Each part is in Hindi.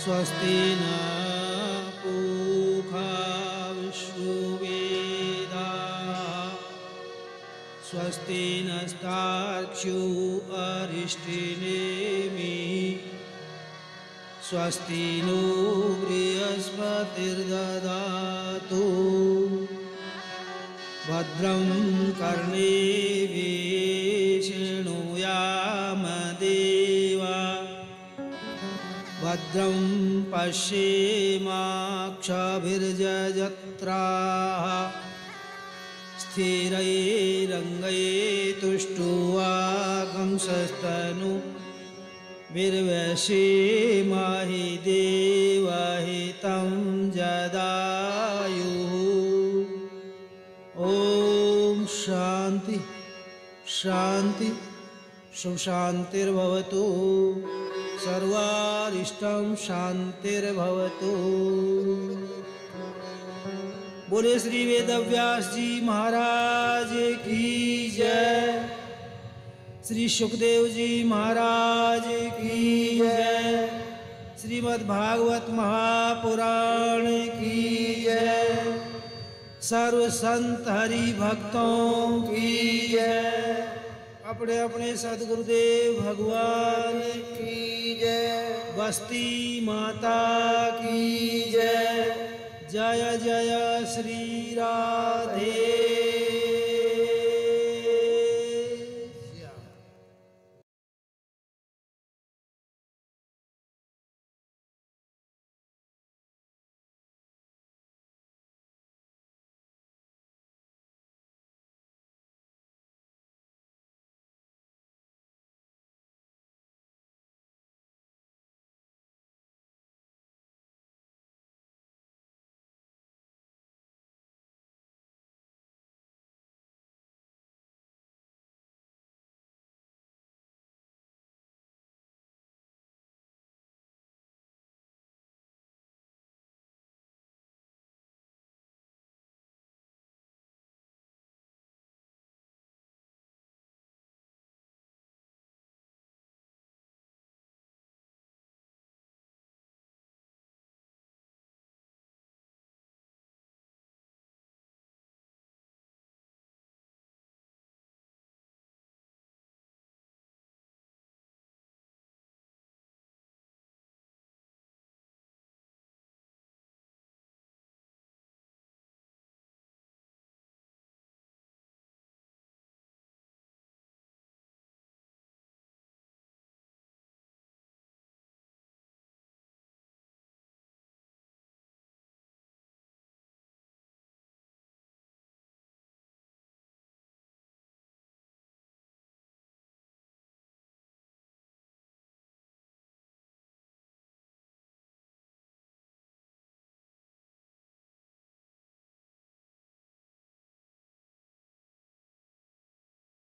स्वस्ति न पूषा विश्ववेदाः स्वस्ति नस्तार्क्ष्यो अरिष्टनेमिः स्वस्ति नो बृहस्पतिर्ददातु भद्रं कर्णेभिः शृणुयाम देवाः भद्रं पश्येमाक्षभिर्यजत्राः स्थिरैरङ्गैस्तुष्ट्वागंसस्तनूभिर्व्यसेमहि देवहितं जदायुः। ॐ शान्ति शान्ति सुशान्तिर्भवतु सर्वारिष्टं शान्तिर्भवतु। बोले श्री वेदव्यास जी महाराज की जय, श्री सुखदेव जी महाराज की जय, श्रीमद्भागवत महापुराण की जय, सर्व संत हरि भक्तों की जय, अपने अपने सद्गुरुदेव भगवान की जय, बस्ती माता की जय, जय जय श्री राधे।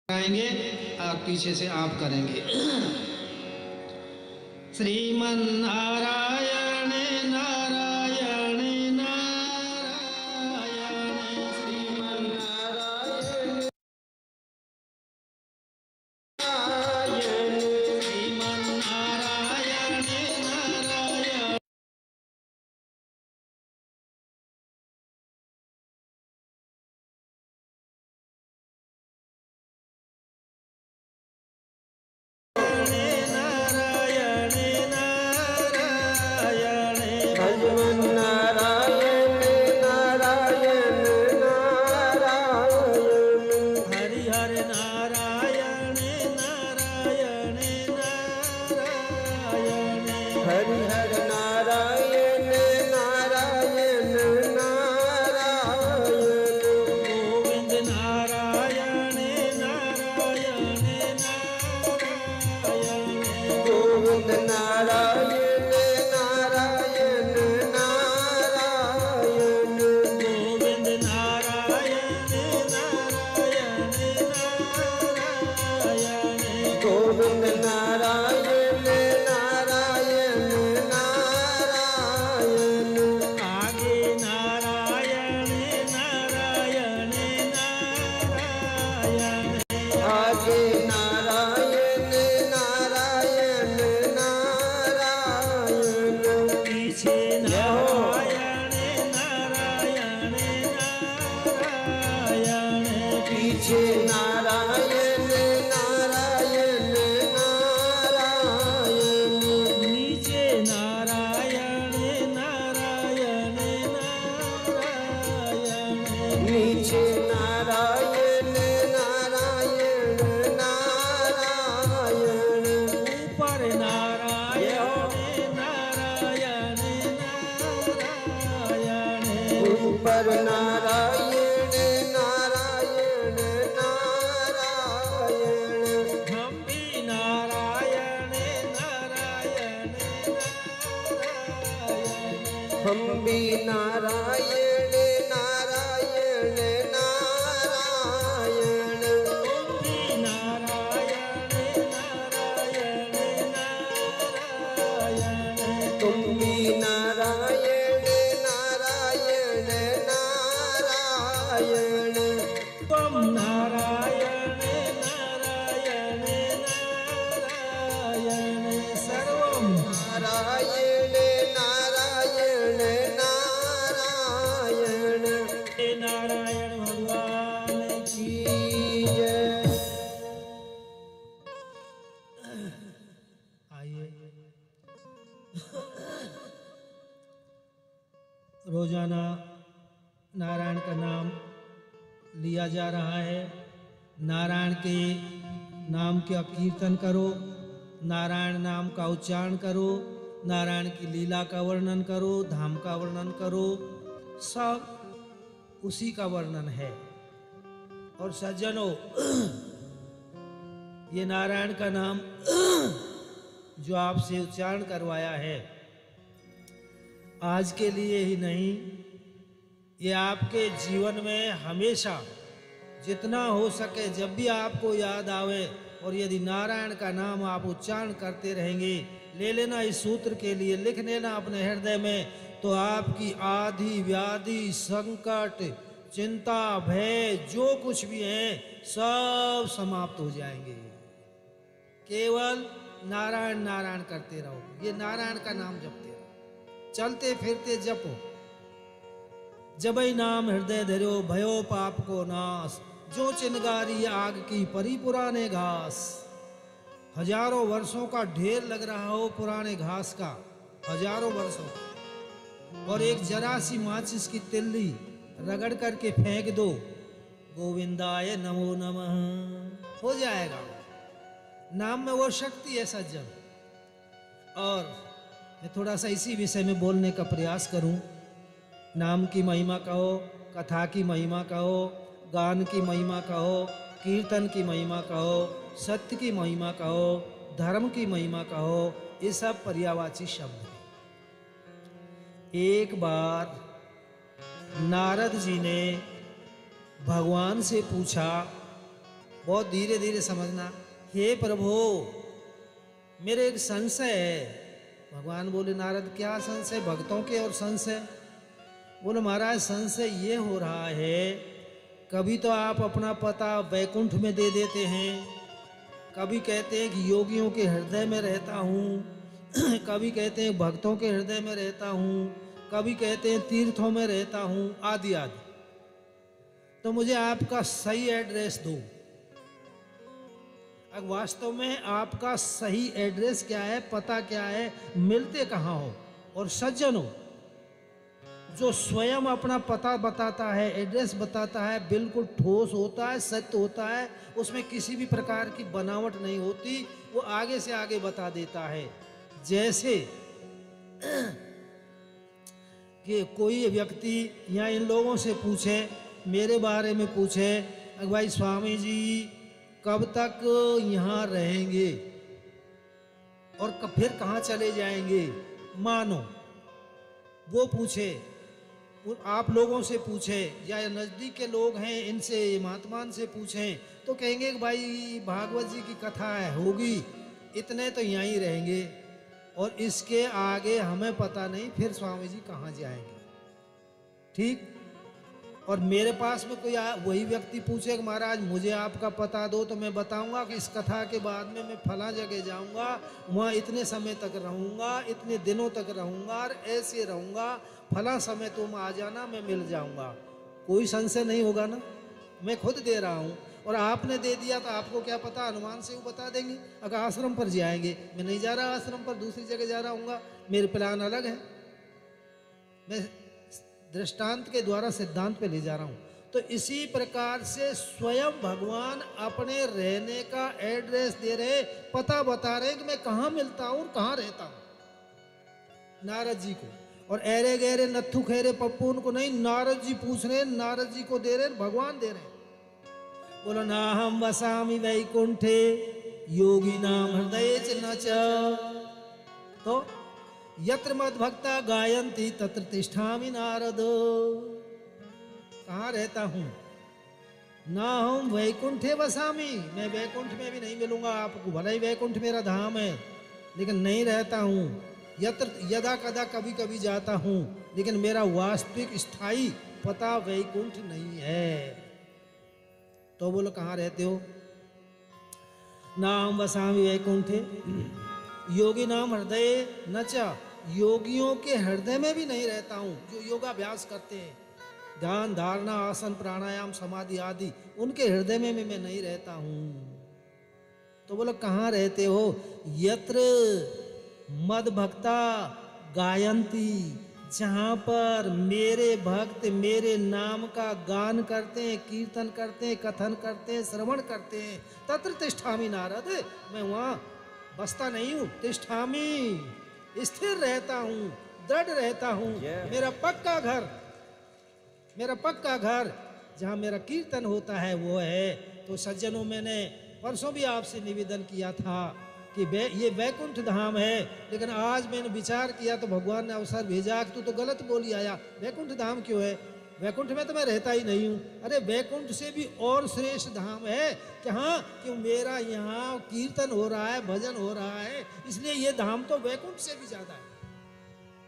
आएंगे और पीछे से आप करेंगे। श्रीमन्नारायण नारायण नारायण श्रीमन्नारायण श्रीमन्नारायण नारायण बार नारायण नारायण नारायण। हम भी नारायण नारायण नारायण। हम भी नारायण नारायण नारायण। तुम भी नारायण नारायण नारायण। तुम भी नारायण नारायण नारायण। त्वं नारायण नारायण नारायण। सर्वं नारायण नारायण नारायण। हे नारायण भगवान की जय। आइए रोजाना नारायण का नाम लिया जा रहा है। नारायण के नाम का कीर्तन करो, नारायण नाम का उच्चारण करो, नारायण की लीला का वर्णन करो, धाम का वर्णन करो, सब उसी का वर्णन है। और सज्जनों, ये नारायण का नाम जो आपसे उच्चारण करवाया है, आज के लिए ही नहीं, ये आपके जीवन में हमेशा जितना हो सके, जब भी आपको याद आवे और यदि नारायण का नाम आप उच्चारण करते रहेंगे, ले लेना इस सूत्र के लिए, लिख लेना अपने हृदय में, तो आपकी आदि व्याधि संकट चिंता भय जो कुछ भी है सब समाप्त हो जाएंगे। केवल नारायण नारायण करते रहो, ये नारायण का नाम जपते रहो, चलते फिरते जपो। जबै नाम हृदय धरो भयो पाप को नाश, जो चिनगारी आग की परी पुराने घास। हजारों वर्षों का ढेर लग रहा हो पुराने घास का, हजारों वर्षों, और एक जरा सी माचिस की तिल्ली रगड़ करके फेंक दो, गोविंदाय नमो नमः, हो जाएगा। नाम में वो शक्ति है सज्जन। और मैं थोड़ा सा इसी विषय में बोलने का प्रयास करूं। नाम की महिमा कहो, कथा की महिमा कहो, गान की महिमा कहो, कीर्तन की महिमा कहो, सत्य की महिमा कहो, धर्म की महिमा कहो, ये सब पर्यायवाची शब्द हैं। एक बार नारद जी ने भगवान से पूछा, बहुत धीरे धीरे समझना, हे प्रभु मेरे एक संशय है। भगवान बोले, नारद क्या संशय? भक्तों के और संशय? बोले, महाराज संशय ये हो रहा है, कभी तो आप अपना पता वैकुंठ में दे देते हैं, कभी कहते हैं कि योगियों के हृदय में रहता हूँ, कभी कहते हैं भक्तों के हृदय में रहता हूँ, कभी कहते हैं तीर्थों में रहता हूँ, आदि आदि। तो मुझे आपका सही एड्रेस दो। अब वास्तव में आपका सही एड्रेस क्या है, पता क्या है, मिलते कहाँ हो? और सज्जनों, जो स्वयं अपना पता बताता है, एड्रेस बताता है, बिल्कुल ठोस होता है, सत्य होता है, उसमें किसी भी प्रकार की बनावट नहीं होती, वो आगे से आगे बता देता है। जैसे कि कोई व्यक्ति या इन लोगों से पूछे, मेरे बारे में पूछे, भाई स्वामी जी कब तक यहाँ रहेंगे और फिर कहाँ चले जाएंगे, मानो वो पूछे, आप लोगों से पूछे या नज़दीक के लोग हैं इनसे, महात्मान से पूछें, तो कहेंगे कि भाई भागवत जी की कथा है, होगी, इतने तो यहीं रहेंगे और इसके आगे हमें पता नहीं फिर स्वामी जी कहाँ जाएंगे। ठीक। और मेरे पास में कोई वही व्यक्ति पूछे कि महाराज मुझे आपका पता दो, तो मैं बताऊंगा कि इस कथा के बाद में मैं फला जगह जाऊंगा, वहाँ इतने समय तक रहूंगा, इतने दिनों तक रहूंगा और ऐसे रहूंगा, फला समय तुम आ जाना, मैं मिल जाऊंगा। कोई संशय नहीं होगा ना, मैं खुद दे रहा हूँ। और आपने दे दिया तो आपको क्या पता, अनुमान से वो बता देंगे। अगर आश्रम पर जाएंगे, मैं नहीं जा रहा आश्रम पर, दूसरी जगह जा रहा हूँ, मेरे प्लान अलग है, मैं दृष्टांत के द्वारा सिद्धांत पे ले जा रहा हूं। तो इसी प्रकार से स्वयं भगवान अपने रहने का एड्रेस दे रहे, पता बता रहे कि मैं कहाँ मिलता हूं और कहाँ रहता हूं नारद जी को। और ऐरे गहरे नत्थु खेरे पप्पू उनको नहीं, नारद जी पूछ रहे, नारद जी को दे रहे, भगवान दे रहे। बोलो ना हम वसामि वैकुंठे योगी नाम हृदय न च। तो यत्र मद भक्ता गायंती तत्र तिष्ठामि नारद। कहाँ रहता हूँ? ना हम वैकुंठे वसामि, मैं वैकुंठ में भी नहीं मिलूंगा आपको, भले ही वैकुंठ मेरा धाम है लेकिन नहीं रहता हूँ। यत्र यदा कदा कभी कभी जाता हूँ, लेकिन मेरा वास्तविक स्थायी पता वैकुंठ नहीं है। तो बोलो कहाँ रहते हो? नाम वसामि वैकुंठे योगी नाम हृदय न च, योगियों के हृदय में भी नहीं रहता हूँ। जो योगाभ्यास करते हैं, ध्यान धारणा आसन प्राणायाम समाधि आदि, उनके हृदय में भी मैं नहीं रहता हूँ। तो बोलो कहाँ रहते हो? यत्र मद भक्ता गायंती, जहाँ पर मेरे भक्त मेरे नाम का गान करते हैं, कीर्तन करते हैं, कथन करते हैं, श्रवण करते हैं, तत्र तिष्ठामि नारद, मैं वहाँ बसता नहीं हूँ, तिष्ठामि स्थिर रहता हूँ, दृढ़ रहता हूँ। मेरा पक्का घर जहाँ मेरा कीर्तन होता है वो है। तो सज्जनों, मैंने परसों भी आपसे निवेदन किया था कि ये वैकुंठ धाम है, लेकिन आज मैंने विचार किया तो भगवान ने अवसर भेजा कि तू तो गलत बोली आया, वैकुंठ धाम क्यों है? वैकुंठ में तो मैं रहता ही नहीं हूँ। अरे वैकुंठ से भी और श्रेष्ठ धाम है कि हाँ, कि मेरा यहाँ कीर्तन हो रहा है, भजन हो रहा है, इसलिए ये धाम तो वैकुंठ से भी ज्यादा है,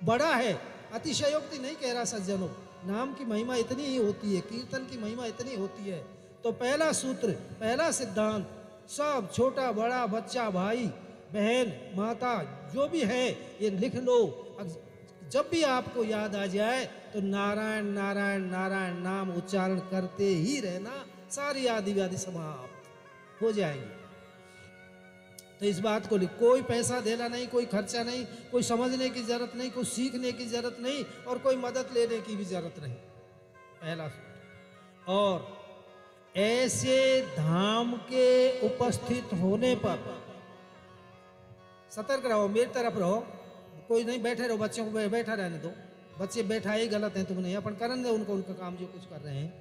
बड़ा है। अतिशयोक्ति नहीं कह रहा सज्जनों, नाम की महिमा इतनी ही होती है, कीर्तन की महिमा इतनी होती है। तो पहला सूत्र, पहला सिद्धांत, सब छोटा बड़ा बच्चा भाई बहन माता जो भी है ये लिख लो। जब भी आपको याद आ जाए तो नारायण नारायण नारायण नाम उच्चारण करते ही रहना, सारी आदि व्याधि समाप्त हो जाएंगे। तो इस बात को लिख, कोई पैसा देना नहीं, कोई खर्चा नहीं, कोई समझने की जरूरत नहीं, कोई सीखने की जरूरत नहीं और कोई मदद लेने की भी जरूरत नहीं। पहला सूत्र। और ऐसे धाम के उपस्थित होने पर सतर्क रहो, मेरी तरफ रहो, कोई नहीं बैठे रहो, बच्चों को बैठा रहने दो, बच्चे बैठा ही गलत हैं, तुम नहीं, अपन करने दो उनको उनका काम जो कुछ कर रहे हैं।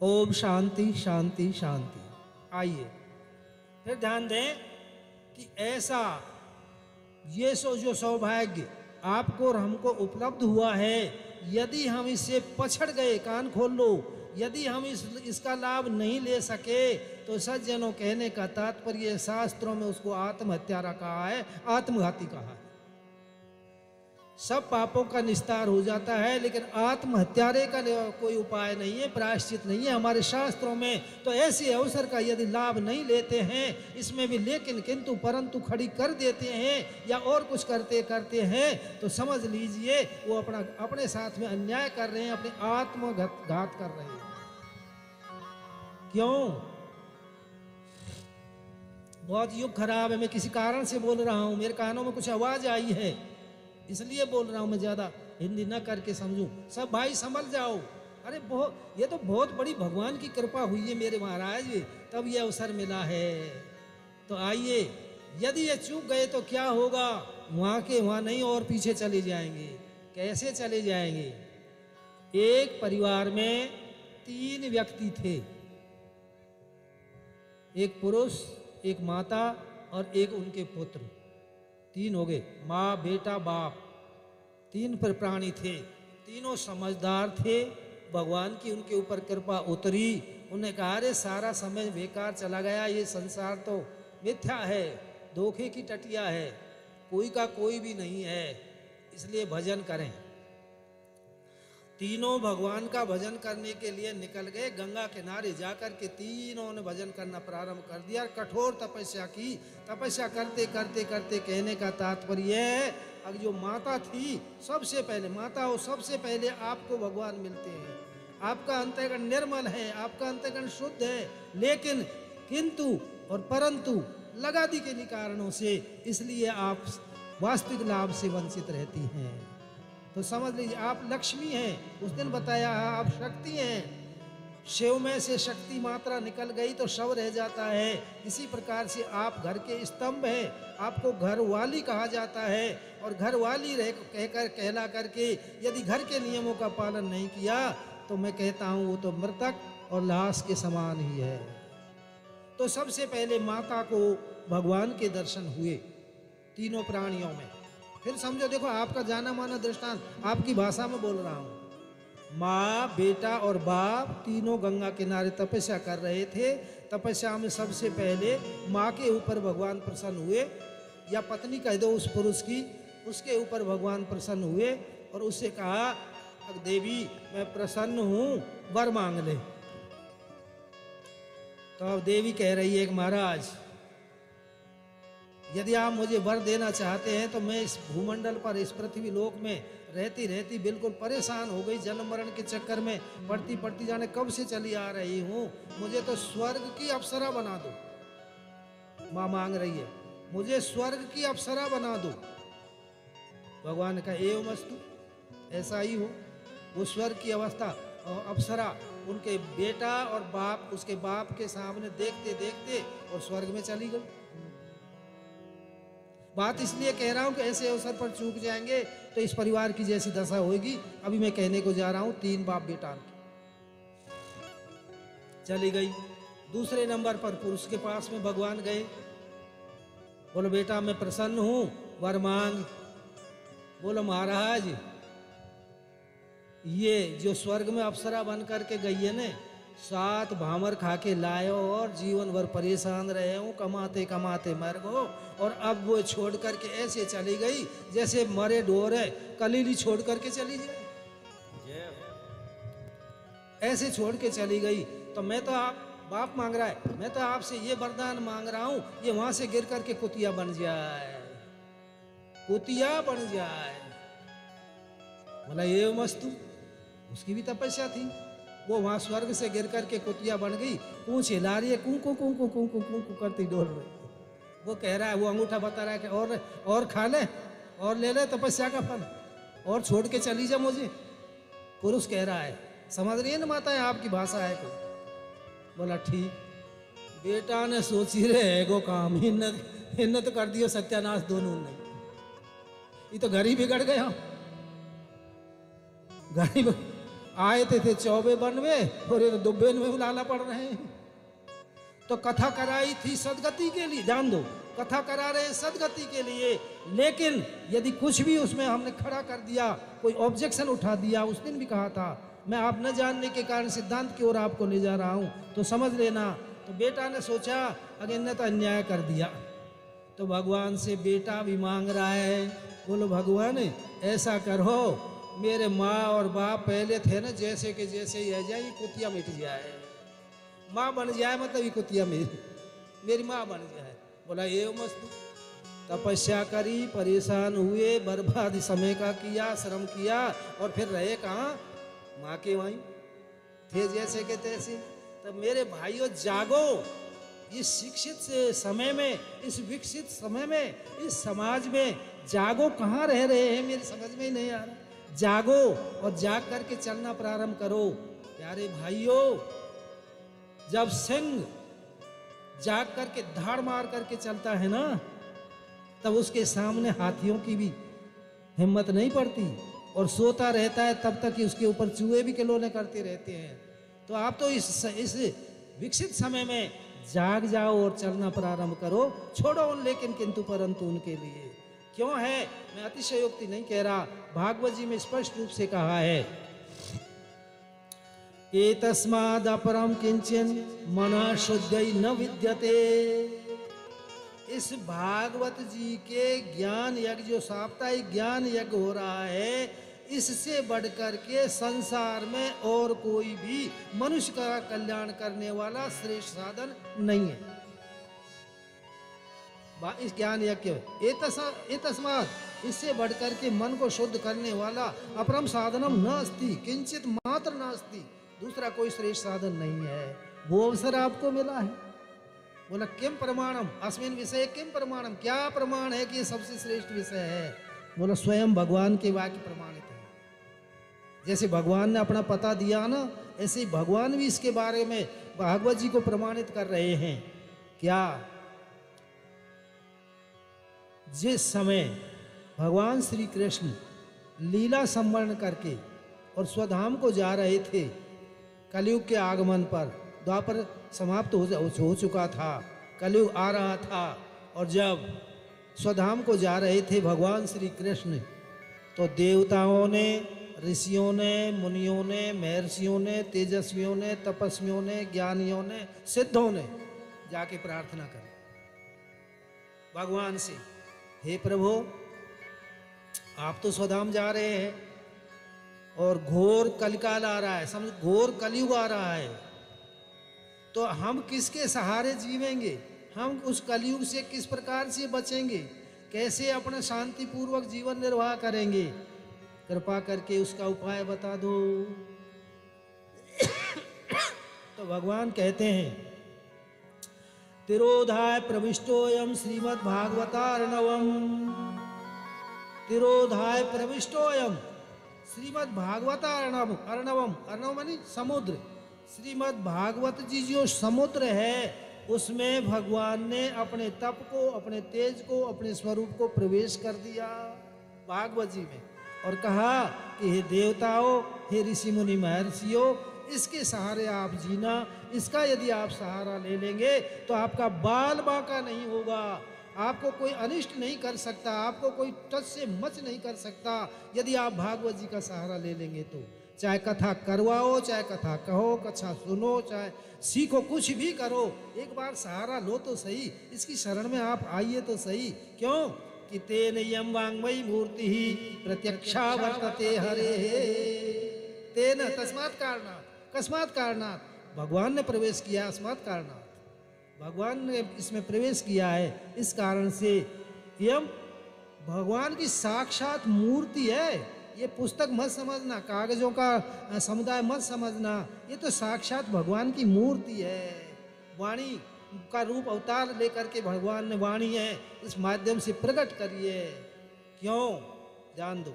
ओम शांति शांति शांति। आइए फिर ध्यान दें कि ऐसा ये जो सौभाग्य आपको और हमको उपलब्ध हुआ है, यदि हम इससे पछड़ गए, कान खोल लो, यदि हम इसका लाभ नहीं ले सके तो सज्जनों, कहने का तात्पर्य शास्त्रों में उसको आत्महत्यारा कहा है, आत्मघाती कहा है। सब पापों का निस्तार हो जाता है, लेकिन आत्महत्यारे का कोई उपाय नहीं है, प्रायश्चित नहीं है हमारे शास्त्रों में। तो ऐसे अवसर का यदि लाभ नहीं लेते हैं, इसमें भी लेकिन किंतु परंतु खड़ी कर देते हैं या और कुछ करते करते हैं, तो समझ लीजिए वो अपने साथ में अन्याय कर रहे हैं, अपने आत्मघात कर रहे हैं। क्यों? बहुत युग खराब है, मैं किसी कारण से बोल रहा हूं, मेरे कानों में कुछ आवाज आई है इसलिए बोल रहा हूं, मैं ज्यादा हिंदी न करके समझूं। सब भाई समझ जाओ। अरे ये तो बहुत बड़ी भगवान की कृपा हुई है मेरे महाराज, तब ये अवसर मिला है। तो आइए, यदि ये चूक गए तो क्या होगा? वहां के वहां नहीं और पीछे चले जाएंगे। कैसे चले जाएंगे? एक परिवार में 3 व्यक्ति थे, एक पुरुष, एक माता और एक उनके पुत्र। 3 हो गए, माँ बेटा बाप, 3 प्राणी थे। तीनों समझदार थे, भगवान की उनके ऊपर कृपा उतरी। उन्हें कहा, अरे सारा समय बेकार चला गया, ये संसार तो मिथ्या है, धोखे की टटिया है, कोई का कोई भी नहीं है, इसलिए भजन करें। तीनों भगवान का भजन करने के लिए निकल गए। गंगा किनारे जाकर के तीनों ने भजन करना प्रारंभ कर दिया, कठोर तपस्या की। तपस्या करते करते करते, कहने का तात्पर्य है, अब जो माता थी, सबसे पहले माता हो, सबसे पहले आपको भगवान मिलते हैं। आपका अंतःकरण निर्मल है, आपका अंतःकरण शुद्ध है, लेकिन किंतु और परंतु लगादी के कारणों से, इसलिए आप वास्तविक लाभ से वंचित रहती हैं। तो समझ लीजिए, आप लक्ष्मी हैं, उस दिन बताया आप शक्ति हैं। शिव में से शक्ति मात्रा निकल गई तो शव रह जाता है। इसी प्रकार से आप घर के स्तंभ हैं, आपको घरवाली कहा जाता है। और घरवाली रह कहकर कहला करके यदि घर के नियमों का पालन नहीं किया तो मैं कहता हूँ वो तो मृतक और लाश के समान ही है। तो सबसे पहले माता को भगवान के दर्शन हुए तीनों प्राणियों में। फिर समझो, देखो आपका जाना माना दृष्टांत आपकी भाषा में बोल रहा हूँ। माँ, बेटा और बाप तीनों गंगा किनारे तपस्या कर रहे थे। तपस्या में सबसे पहले माँ के ऊपर भगवान प्रसन्न हुए, या पत्नी कह दो उस पुरुष की, उसके ऊपर भगवान प्रसन्न हुए और उससे कहा, अब देवी मैं प्रसन्न हूँ, वर मांग ले। तो अब देवी कह रही है कि महाराज यदि आप मुझे वर देना चाहते हैं तो मैं इस भूमंडल पर, इस पृथ्वी लोक में रहती रहती बिल्कुल परेशान हो गई, जन्म मरण के चक्कर में पड़ती पड़ती जाने कब से चली आ रही हूँ। मुझे तो स्वर्ग की अप्सरा बना दो। माँ मांग रही है, मुझे स्वर्ग की अप्सरा बना दो। भगवान का एवं अस्तु, ऐसा ही हो। वो स्वर्ग की अवस्था और अप्सरा उनके बेटा और बाप, उसके बाप के सामने देखते देखते और स्वर्ग में चली गई। बात इसलिए कह रहा हूं कि ऐसे अवसर पर चूक जाएंगे तो इस परिवार की जैसी दशा होगी। अभी मैं कहने को जा रहा हूं, 3 बाप बेटा चली गई। दूसरे नंबर पर पुरुष के पास में भगवान गए, बोलो बेटा मैं प्रसन्न हूं, वर मांग। बोलो महाराज ये जो स्वर्ग में अप्सरा बन करके गई है ने, 7 भामर खा के लायो और जीवन भर परेशान रहे हूं, कमाते कमाते मर गो, और अब वो छोड़ करके ऐसे चली गई जैसे मरे ढोर है कलीली छोड़ करके चली जाए, ऐसे छोड़ के चली गई। तो मैं तो आप बाप मांग रहा है, मैं तो आपसे ये वरदान मांग रहा हूं, ये वहां से गिर करके कुतिया बन जाए, कुतिया बन जाए। बोला ये मस्तू, उसकी भी तपस्या थी, वो वहां स्वर्ग से गिर करके कुतिया बन गई, पूंछ हिला रही है, कू कू कू कू कू कू कू करती डोल रही। वो कह रहा है, वो अंगूठा बता रहा है कि और खा ले और ले ले तपस्या का फल, और छोड़ के चली जा मुझे। पुरुष कह रहा है, समझ रही है ना माता, है आपकी भाषा है कोई। बोला ठीक। बेटा ने सोची रहे गो काम, हिन्नत कर दियो सत्यानाश दोनों ने। ये तो घर ही बिगड़ गया, घर ही आए थे 24 बनवे और ये तो दुब्बे में लाला पड़ रहे हैं। तो कथा कराई थी सदगति के लिए, जान दो कथा करा रहे सदगति के लिए, लेकिन यदि कुछ भी उसमें हमने खड़ा कर दिया, कोई ऑब्जेक्शन उठा दिया, उस दिन भी कहा था मैं आप न जानने के कारण सिद्धांत की ओर आपको ले जा रहा हूं तो समझ लेना। तो बेटा ने सोचा अगर इन्हें तो अन्याय कर दिया, तो भगवान से बेटा भी मांग रहा है, बोलो भगवान ऐसा करो मेरे माँ और बाप पहले थे ना जैसे के जैसे ही रह जाए, कुतिया मिट जाए, माँ बन जाए, मतलब ये कुतिया मेरी माँ बन जाए। बोला ये मस्त। तपस्या करी, परेशान हुए, बर्बाद समय का किया, श्रम किया, और फिर रहे कहाँ, माँ के वहीं थे जैसे के तैसे। तब मेरे भाइयों जागो, इस शिक्षित से समय में, इस विकसित समय में, इस समाज में जागो, कहाँ रह रहे हैं मेरी समझ में ही नहीं आ रहा। जागो और जाग करके चलना प्रारंभ करो। प्यारे भाइयों, जब सिंह जाग करके धाड़ मार करके चलता है ना, तब उसके सामने हाथियों की भी हिम्मत नहीं पड़ती, और सोता रहता है तब तक कि उसके ऊपर चूहे भी किलोने करते रहते हैं। तो आप तो इस विकसित समय में जाग जाओ और चलना प्रारंभ करो, छोड़ो उन लेकिन किंतु परंतु उनके लिए। क्यों है, मैं अतिशयोक्ति नहीं कह रहा, भागवत जी में स्पष्ट रूप से कहा है, एतस्माद् अपरम किंचन मना शुद्धि न विद्यते। इस भागवत जी के ज्ञान यज्ञ, जो साप्ताहिक ज्ञान यज्ञ हो रहा है, इससे बढ़कर के संसार में और कोई भी मनुष्य का कल्याण करने वाला श्रेष्ठ साधन नहीं है। इस ज्ञान यज्ञ एतस्मात्, इससे बढ़कर के मन को शुद्ध करने वाला अपरम साधनम न अस्ति, किंचित मात्र न अस्ति, दूसरा कोई श्रेष्ठ साधन नहीं है। वो अवसर आपको मिला है। बोला किम प्रमाणम अस्मिन विषय, किम प्रमाणम, क्या प्रमाण है कि ये सबसे श्रेष्ठ विषय है। बोला स्वयं भगवान के वाक्य प्रमाणित है। जैसे भगवान ने अपना पता दिया ना, ऐसे ही भगवान भी इसके बारे में भागवत जी को प्रमाणित कर रहे हैं। क्या? जिस समय भगवान श्री कृष्ण लीला संवरण करके और स्वधाम को जा रहे थे, कलयुग के आगमन पर, द्वापर समाप्त हो चुका था, कलयुग आ रहा था, और जब स्वधाम को जा रहे थे भगवान श्री कृष्ण, तो देवताओं ने, ऋषियों ने, मुनियों ने, महर्षियों ने, तेजस्वियों ने, तपस्वियों ने, ज्ञानियों ने, सिद्धों ने जाके प्रार्थना करी भगवान से, हे प्रभु, आप तो स्वधाम जा रहे हैं और घोर कलिकाल आ रहा है, समझ, घोर कलयुग आ रहा है, तो हम किसके सहारे जीवेंगे? हम उस कलयुग से किस प्रकार से बचेंगे? कैसे अपना शांतिपूर्वक जीवन निर्वाह करेंगे? कृपा करके उसका उपाय बता दो। तो भगवान कहते हैं, तिरोधाय प्रविष्टोयम श्रीमद् भागवतार्णवम, तिरोधाय प्रविष्टोयम श्रीमद् भागवतार्णवम, अर्णवम, अर्णव मानी समुद्र, श्रीमद् भागवत जी जो समुद्र है, उसमें भगवान ने अपने तप को, अपने तेज को, अपने स्वरूप को प्रवेश कर दिया भागवत जी में, और कहा कि हे देवताओं, हे ऋषि मुनि महर्षियों, इसके सहारे आप जीना, इसका यदि आप सहारा ले लेंगे तो आपका बाल बांका नहीं होगा, आपको कोई अनिष्ट नहीं कर सकता, आपको कोई टच से मच नहीं कर सकता, यदि आप भागवत जी का सहारा ले लेंगे तो। चाहे कथा करवाओ, चाहे कथा कहो, कथा सुनो, चाहे सीखो, कुछ भी करो, एक बार सहारा लो तो सही, इसकी शरण में आप आइए तो सही। क्यों? कि तेन यम वांग्मयी मूर्ति ही प्रत्यक्षा वर्तते हरे, तेन तस्मात् कारणात्, कस्मात् कारणात्, भगवान ने प्रवेश किया, अस्मात् कारणात्, भगवान ने इसमें प्रवेश किया है, इस कारण से यम भगवान की साक्षात मूर्ति है। ये पुस्तक मत समझना, कागजों का समुदाय मत समझना, ये तो साक्षात भगवान की मूर्ति है। वाणी का रूप अवतार लेकर के भगवान ने वाणी है, इस माध्यम से प्रकट करिए। क्यों? जान दो,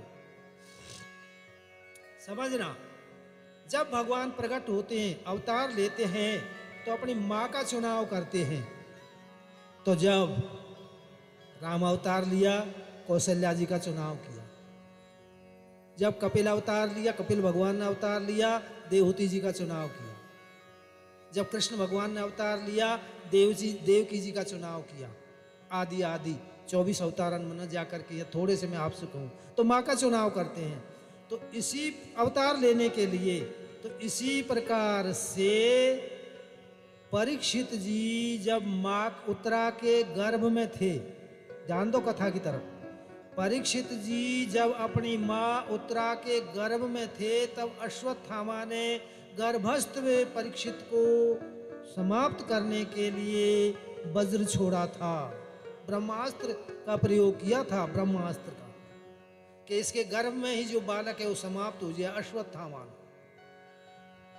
समझना, जब भगवान प्रकट होते हैं, अवतार लेते हैं, तो अपनी माँ का चुनाव करते हैं। तो जब राम अवतार लिया, कौशल्या जी का चुनाव किया। जब कपिल अवतार लिया, कपिल भगवान ने अवतार लिया, देवहूति जी का चुनाव किया। जब कृष्ण भगवान ने अवतार लिया, देवकी जी का चुनाव किया। आदि आदि 24 अवतारन में जा करके, या थोड़े से मैं आपसे कहूँ तो माँ का चुनाव करते हैं। तो इसी अवतार लेने के लिए, तो इसी प्रकार से परीक्षित जी जब माँ उत्तरा के गर्भ में थे, ध्यान दो कथा की तरफ, परीक्षित जी जब अपनी माँ उत्तरा के गर्भ में थे, तब अश्वत्थामा ने गर्भस्थ में परीक्षित को समाप्त करने के लिए वज्र छोड़ा था, ब्रह्मास्त्र का प्रयोग किया था, ब्रह्मास्त्र का, कि इसके गर्भ में ही जो बालक है वो समाप्त हो जाए, अश्वत्थामा।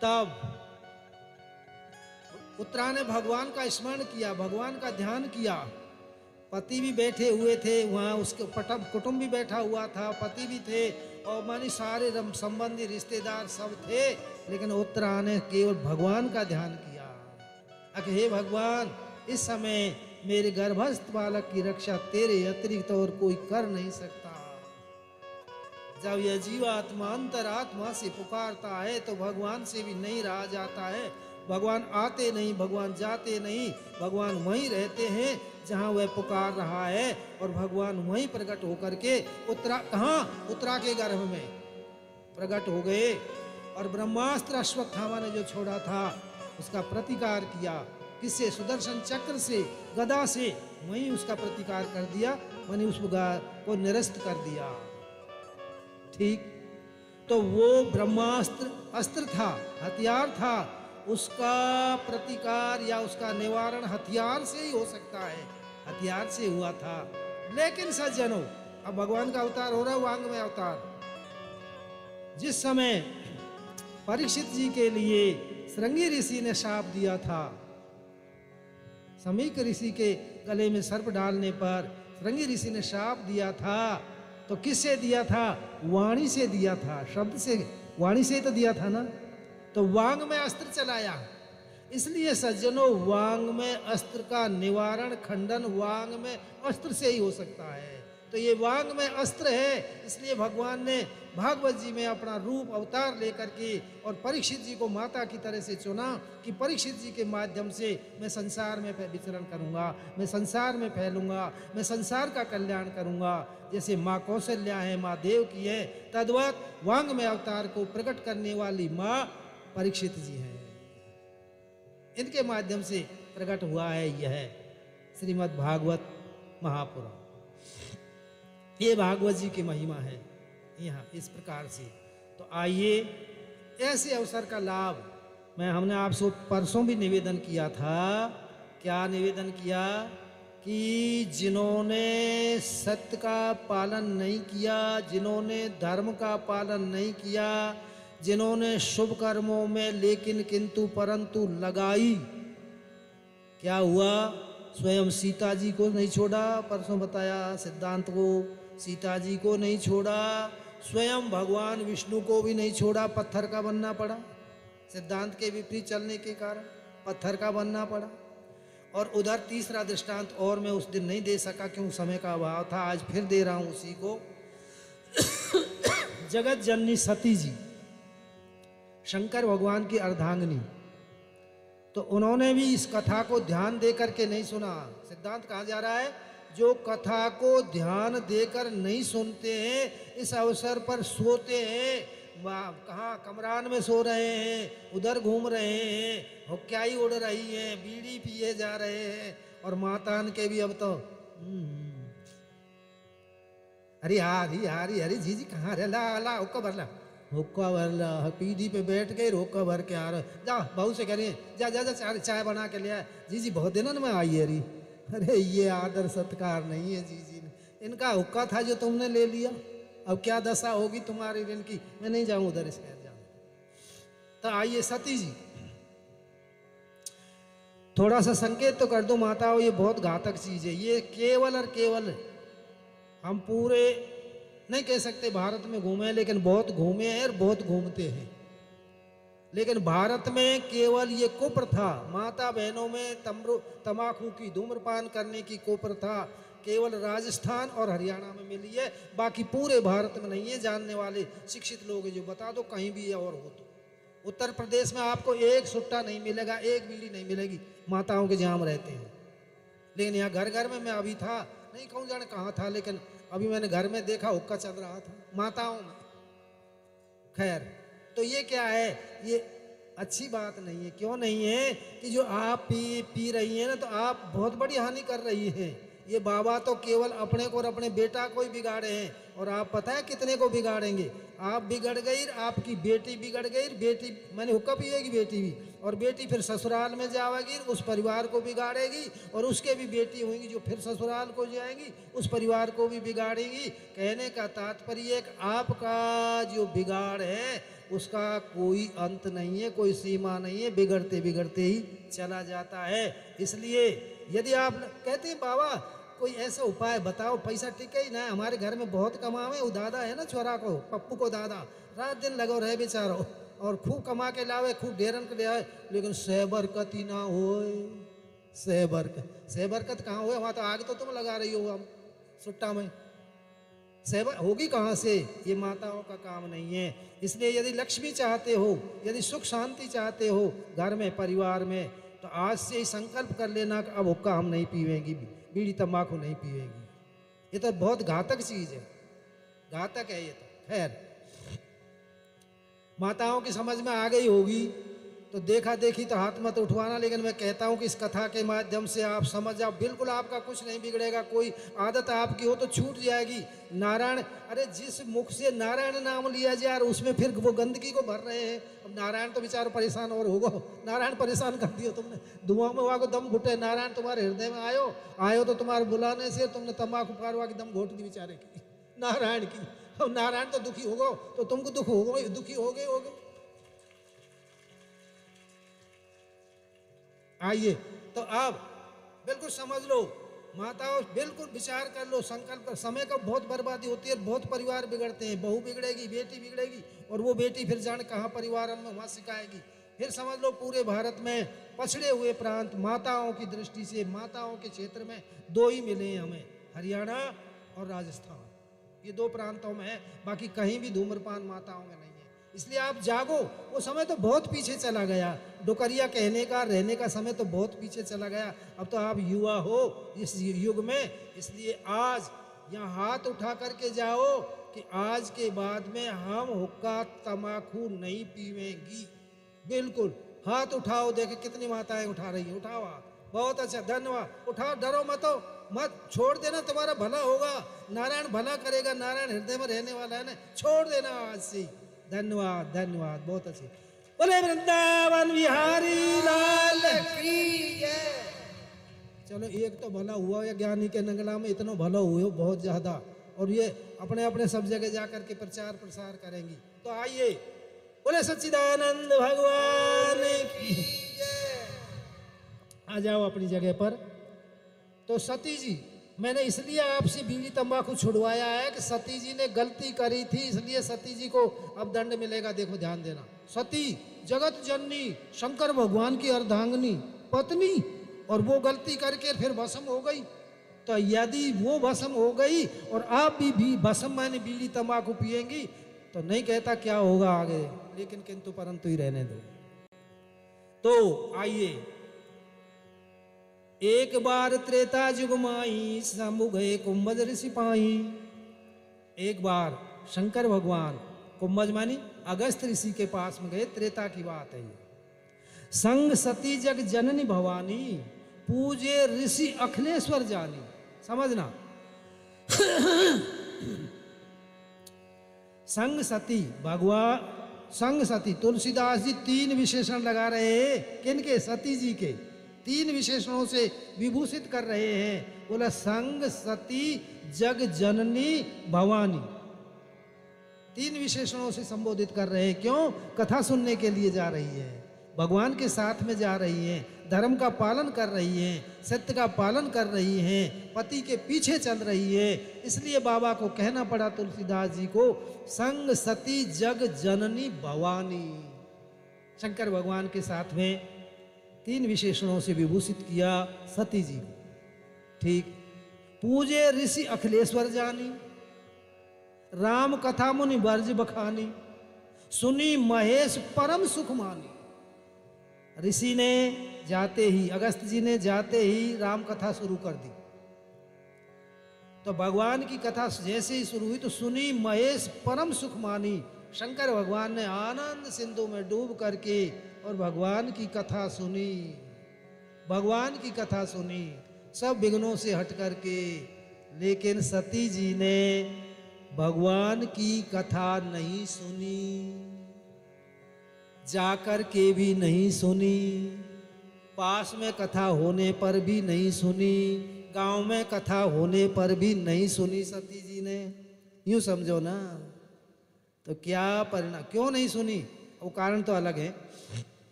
तब उत्तरा ने भगवान का स्मरण किया, भगवान का ध्यान किया। पति भी बैठे हुए थे वहाँ, उसके कुटुंब भी बैठा हुआ था, पति भी थे, और मानी सारे संबंधी रिश्तेदार सब थे, लेकिन उत्तरा ने केवल भगवान का ध्यान किया। हे भगवान, इस समय मेरे गर्भस्थ बालक की रक्षा तेरे अतिरिक्त और कोई कर नहीं सकता। जब यह जीवात्मा अंतरात्मा से पुकारता है तो भगवान से भी नहीं रहा जाता है। भगवान आते नहीं, भगवान जाते नहीं, भगवान वहीं रहते हैं जहाँ वह पुकार रहा है, और भगवान वहीं प्रकट होकर के उत्तरा, कहाँ? उत्तरा के गर्भ में प्रकट हो गए, और ब्रह्मास्त्र अश्वत्थामा ने जो छोड़ा था उसका प्रतिकार किया। किससे? सुदर्शन चक्र से, गदा से, वहीं उसका प्रतिकार कर दिया, मैंने उस को निरस्त कर दिया। ठीक, तो वो ब्रह्मास्त्र अस्त्र था, हथियार था, उसका प्रतिकार या उसका निवारण हथियार से ही हो सकता है, हथियार से हुआ था। लेकिन सज्जनों, अब भगवान का अवतार हो रहा है, वांग में अवतार। जिस समय परीक्षित जी के लिए श्रृंगी ऋषि ने शाप दिया था, समीक ऋषि के गले में सर्प डालने पर श्रृंगी ऋषि ने शाप दिया था, तो किससे दिया था? वाणी से दिया था, शब्द से वाणी से ही तो दिया था ना। तो वांग में अस्त्र चलाया। इसलिए सज्जनों, वांग में अस्त्र का निवारण, खंडन वांग में अस्त्र से ही हो सकता है। तो ये वांग में अस्त्र है, इसलिए भगवान ने भागवत जी में अपना रूप अवतार लेकर के और परीक्षित जी को माता की तरह से चुना कि परीक्षित जी के माध्यम से मैं संसार में विचरण करूंगा, मैं संसार में फैलूंगा, मैं संसार का कल्याण करूंगा। जैसे माँ कौशल्या है, माँ देव की है, तद्वत वांग में अवतार को प्रकट करने वाली माँ परीक्षित जी है। इनके माध्यम से प्रकट हुआ है यह श्रीमद् भागवत महापुराण। ये भागवत जी की महिमा है यहाँ इस प्रकार से। तो आइए, ऐसे अवसर का लाभ हमने आपसे परसों भी निवेदन किया था। क्या निवेदन किया कि जिन्होंने सत्य का पालन नहीं किया, जिन्होंने धर्म का पालन नहीं किया, जिन्होंने शुभ कर्मों में लेकिन किंतु परंतु लगाई, क्या हुआ? स्वयं सीता जी को नहीं छोड़ा, परसों बताया सिद्धांत को, सीता जी को नहीं छोड़ा, स्वयं भगवान विष्णु को भी नहीं छोड़ा, पत्थर का बनना पड़ा। सिद्धांत के विपरीत चलने के कारण पत्थर का बनना पड़ा। और उधर तीसरा दृष्टांत और मैं उस दिन नहीं दे सका क्योंकि समय का अभाव था, आज फिर दे रहा हूं उसी को। जगत जननी सती जी, शंकर भगवान की अर्धांगिनी, तो उन्होंने भी इस कथा को ध्यान दे करके नहीं सुना। सिद्धांत कहाँ जा रहा है? जो कथा को ध्यान देकर नहीं सुनते हैं, इस अवसर पर सोते हैं, कहाँ कमरान में सो रहे हैं, उधर घूम रहे हैं, हुक्काई उड़ रही है, बीड़ी पिए जा रहे हैं। और मातान के भी अब तो अरे हारी हारी हरी जी जी कहाँ रे, ला ला हुक्का भरला, हुक्का भरला, पीढ़ी पे बैठ गए, रोका भर के आ रहे, जा बहू से करिए, जा जा जा चाय बना के ले आए। जी जी बहुत दिनों में आई है। अरे ये आदर सत्कार नहीं है जी जी ने, इनका हुक्का था जो तुमने ले लिया, अब क्या दशा होगी तुम्हारी इनकी। मैं नहीं जाऊं उधर, इस खैर जाऊं। तो आइए सती जी, थोड़ा सा संकेत तो कर दो माताओं, ये बहुत घातक चीज है। ये केवल और केवल हम पूरे नहीं कह सकते भारत में घूमे, लेकिन बहुत घूमे हैं और बहुत घूमते हैं। लेकिन भारत में केवल ये कुप्रथा, माता बहनों में तंबाकू की, धूम्रपान करने की कुप्रथा केवल राजस्थान और हरियाणा में मिली है, बाकी पूरे भारत में नहीं है। जानने वाले शिक्षित लोग जो बता दो कहीं भी है और हो तो। उत्तर प्रदेश में आपको एक सुट्टा नहीं मिलेगा, एक बीड़ी नहीं मिलेगी माताओं के जहाँ हम रहते हैं। लेकिन यहाँ घर घर में मैं अभी था, नहीं कहूँ जाने कहाँ था, लेकिन अभी मैंने घर में देखा हुक्का चल रहा था माताओं में। खैर, तो ये क्या है? ये अच्छी बात नहीं है। क्यों नहीं है? कि जो आप पी रही हैं ना, तो आप बहुत बड़ी हानि कर रही हैं। ये बाबा तो केवल अपने को और अपने बेटा को ही बिगाड़े हैं, और आप पता है कितने को बिगाड़ेंगे। आप बिगड़ गई, आपकी बेटी बिगड़ गई, बेटी मैंने हुक्का पिएगी बेटी भी, और बेटी फिर ससुराल में जाएगी, उस परिवार को बिगाड़ेगी, और उसके भी बेटी होंगी जो फिर ससुराल को जाएगी, उस परिवार को भी बिगाड़ेगी। कहने का तात्पर्य एक आपका जो बिगाड़ है उसका कोई अंत नहीं है, कोई सीमा नहीं है, बिगड़ते बिगड़ते ही चला जाता है। इसलिए यदि आप कहते हैं बाबा कोई ऐसा उपाय बताओ, पैसा टिके ही ना, हमारे घर में बहुत कमावे, वो दादा है ना छोरा को, पप्पू को दादा, रात दिन लगो रहे बेचारो, और खूब कमा के लावे, खूब ढेरन के ले आए, लेकिन सहबरकत ही ना होए। सहबरकत कहाँ हुए? वहाँ तो आग तो तुम लगा रही हो हम सुट्टा में, सेवा होगी कहाँ से? ये माताओं का काम नहीं है। इसलिए यदि लक्ष्मी चाहते हो, यदि सुख शांति चाहते हो घर में, परिवार में, तो आज से ही संकल्प कर लेना कि अब हुक्का हम नहीं पीवेंगी, बीड़ी तंबाकू नहीं पीवेंगी। ये तो बहुत घातक चीज है, घातक है ये तो। खैर, माताओं की समझ में आ गई होगी, तो देखा देखी तो हाथ मत उठवाना। लेकिन मैं कहता हूं कि इस कथा के माध्यम से आप समझ जाओ, बिल्कुल आपका कुछ नहीं बिगड़ेगा। कोई आदत आपकी हो तो छूट जाएगी। नारायण, अरे जिस मुख से नारायण नाम लिया जाए उसमें फिर वो गंदगी को भर रहे हैं। अब नारायण तो बेचारा परेशान और होगा, नारायण परेशान कर दिया तुमने, धुआं में वाको दम घुटे, नारायण तुम्हारे हृदय में आयो तो तुम्हारे बुलाने से तुमने तंबाकू पारवा की दम घोट दी बेचारे की, नारायण की। अब नारायण तो दुखी होगा तो तुमको दुख होगा, दुखी हो गए। आइए, तो अब बिल्कुल समझ लो माताओं बिल्कुल विचार कर लो, संकल्प कर। समय का बहुत बर्बादी होती है, बहुत परिवार बिगड़ते हैं। बहू बिगड़ेगी, बेटी बिगड़ेगी, और वो बेटी फिर जाने कहाँ परिवार में वहाँ सिखाएगी। फिर समझ लो पूरे भारत में पछड़े हुए प्रांत माताओं की दृष्टि से, माताओं के क्षेत्र में दो ही मिले हैं हमें, हरियाणा और राजस्थान। ये दो प्रांतों में है, बाकी कहीं भी धूम्रपान माताओं में नहीं है। इसलिए आप जागो। वो समय तो बहुत पीछे चला गया, डुकरिया कहने का, रहने का समय तो बहुत पीछे चला गया। अब तो आप युवा हो इस युग में, इसलिए आज यहाँ हाथ उठा करके जाओ कि आज के बाद में हम हुक्का तमाकू नहीं पीवेंगी। बिल्कुल हाथ उठाओ, देखे कितनी माताएं उठा रही है। उठाओ हाथ, बहुत अच्छा, धन्यवाद। उठाओ, डरो मत, मत छोड़ देना, तुम्हारा भला होगा। नारायण भला करेगा, नारायण हृदय में रहने वाला है ना। छोड़ देना आज से। धन्यवाद, धन्यवाद, बहुत अच्छी। बोले वृंदावन बिहारी लाल की जय। चलो एक तो भला हुआ, या ज्ञानी के नंगला में इतना भला हुए बहुत ज्यादा, और ये अपने अपने सब जगह जाकर के प्रचार प्रसार करेंगी। तो आइए, बोले सच्चिदानंद भगवान की जय। आ जाओ अपनी जगह पर। तो सती जी, मैंने इसलिए आपसे बीड़ी तंबाकू छुड़वाया है कि सती जी ने गलती करी थी, इसलिए सती जी को अब दंड मिलेगा। देखो ध्यान देना, सती जगत जननी, शंकर भगवान की अर्धांगिनी पत्नी, और वो गलती करके फिर भस्म हो गई। तो यदि वो भस्म हो गई और आप भी भस्म माने बीड़ी तंबाकू पिएंगी, तो नहीं कहता क्या होगा आगे, लेकिन किंतु परंतु ही रहने दो। तो आइए, एक बार त्रेता युग माई, शंभु गए कुंभज ऋषि पाई। एक बार शंकर भगवान कुंभज मानी अगस्त ऋषि के पास में गए, त्रेता की बात है ये। संग सती जग जननी भवानी, पूजे ऋषि अखिलेश्वर जानी। समझना, संग सती भगवान, संग सती, तुलसीदास जी तीन विशेषण लगा रहे हैं। किनके? सती जी के। तीन विशेषणों से विभूषित कर रहे हैं। बोला संग सती जग जननी भवानी, तीन विशेषणों से संबोधित कर रहे हैं। क्यों? कथा सुनने के लिए जा रही है, भगवान के साथ में जा रही हैं, धर्म का पालन कर रही हैं, सत्य का पालन कर रही हैं, पति के पीछे चल रही है। इसलिए बाबा को कहना पड़ा, तुलसीदास जी को, संग सती जग जननी भवानी। शंकर भगवान के साथ में तीन विशेषणों से विभूषित किया सती जी को। ठीक। पूजे ऋषि अखिलेश्वर जानी, राम कथा मुनि वर्ज बखानी, सुनी महेश परम सुख मानी। ऋषि ने जाते ही, अगस्त जी ने जाते ही राम कथा शुरू कर दी। तो भगवान की कथा जैसे ही शुरू हुई तो सुनी महेश परम सुख मानी। शंकर भगवान ने आनंद सिंधु में डूब करके और भगवान की कथा सुनी, भगवान की कथा सुनी, सब विघ्नों से हट करके। लेकिन सती जी ने भगवान की कथा नहीं सुनी, जाकर के भी नहीं सुनी, पास में कथा होने पर भी नहीं सुनी, गांव में कथा होने पर भी नहीं सुनी सती जी ने। यूं समझो ना, तो क्या परिणाम, क्यों नहीं सुनी, वो कारण तो अलग है।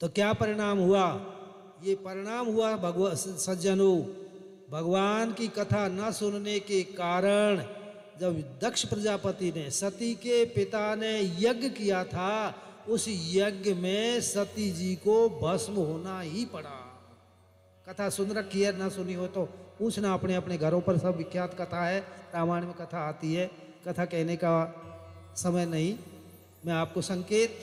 तो क्या परिणाम हुआ? ये परिणाम हुआ भगवान सज्जनों, भगवान की कथा न सुनने के कारण जब दक्ष प्रजापति ने, सती के पिता ने यज्ञ किया था, उस यज्ञ में सती जी को भस्म होना ही पड़ा। कथा सुन रखी है, ना सुनी हो तो पूछना अपने अपने घरों पर, सब विख्यात कथा है, रामायण में कथा आती है। कथा कहने का समय नहीं, मैं आपको संकेत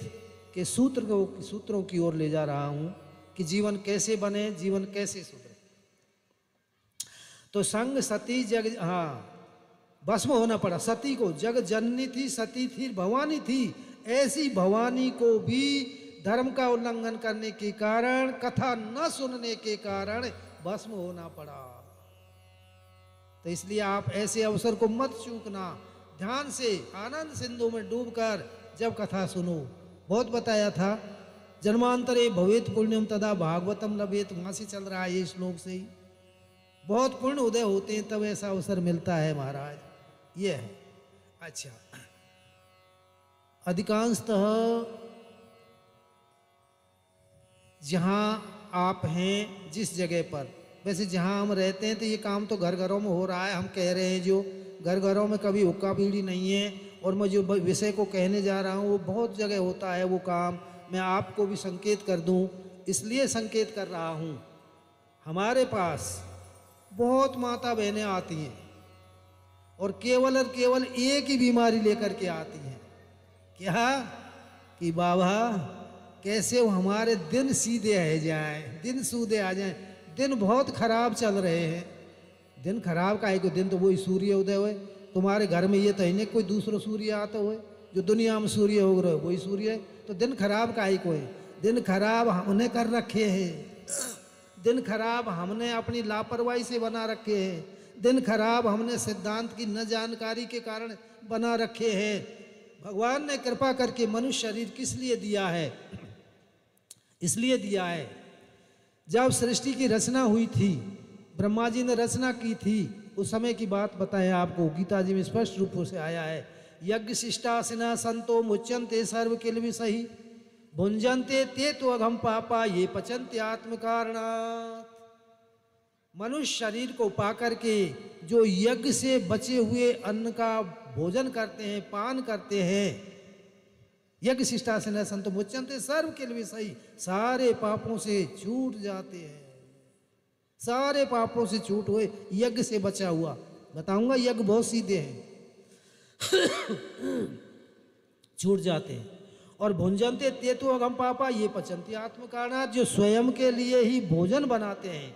के सूत्रों की ओर ले जा रहा हूं कि जीवन कैसे बने, जीवन कैसे सुधरे। तो संग सती जग, हाँ, भस्म होना पड़ा सती को। जग जननी थी, सती थी, भवानी थी। ऐसी भवानी को भी धर्म का उल्लंघन करने के कारण, कथा न सुनने के कारण भस्म होना पड़ा। तो इसलिए आप ऐसे अवसर को मत चूकना, ध्यान से आनंद सिंधु में डूबकर जब कथा सुनो। बहुत बताया था, जन्मांतरे भवेत पुण्यम तदा भागवतम लभेत, वहां से चल रहा है ये श्लोक से ही। बहुत पुण्य उदय होते हैं तब ऐसा अवसर मिलता है महाराज, ये है। अच्छा, अधिकांशतः जहां आप हैं, जिस जगह पर वैसे जहाँ हम रहते हैं तो ये काम तो घर घरों में हो रहा है, हम कह रहे हैं जो घर घरों में कभी हुक्का बीड़ी नहीं है। और मैं जो विषय को कहने जा रहा हूँ वो बहुत जगह होता है वो काम। मैं आपको भी संकेत कर दूँ, इसलिए संकेत कर रहा हूँ। हमारे पास बहुत माता बहनें आती हैं और केवल एक ही बीमारी लेकर के आती हैं, क्या कि बाबा कैसे वो हमारे दिन सीधे आ जाएं, दिन सूधे आ जाएं। दिन बहुत खराब चल रहे हैं। दिन खराब का है कि दिन तो वही सूर्य उदय हुए, तुम्हारे घर में ये तो है नहीं कोई दूसरा सूर्य आता हुए, जो दुनिया में सूर्य हो रहे वही सूर्य है। तो दिन खराब का है कोई, दिन खराब हमने कर रखे हैं। दिन खराब हमने अपनी लापरवाही से बना रखे हैं। दिन खराब हमने सिद्धांत की न जानकारी के कारण बना रखे हैं। भगवान ने कृपा करके मनुष्य शरीर किस लिए दिया है? इसलिए दिया है, जब सृष्टि की रचना हुई थी, ब्रह्मा जी ने रचना की थी, उस समय की बात बताएं आपको। गीता जी में स्पष्ट रूप से आया है, यज्ञ शिष्टासिना संतो मुच्यन्ते सर्व किल विषहि भुंजन्ते ते तो अघम पापा ये पचन्ते आत्म कारणात्। मनुष्य शरीर को पा करके जो यज्ञ से बचे हुए अन्न का भोजन करते हैं, पान करते हैं, यज्ञ शिष्टासिना संतो मुच्यन्ते सर्व किल विषहि, सारे पापों से छूट जाते हैं। सारे पापों से छूट हुए, यज्ञ से बचा हुआ। बताऊंगा, यज्ञ बहुत सीधे हैं, छूट जाते हैं। और भुंजन्ते ते तो अघम पापा ये पचन्ते आत्म कारणात्, जो स्वयं के लिए ही भोजन बनाते हैं,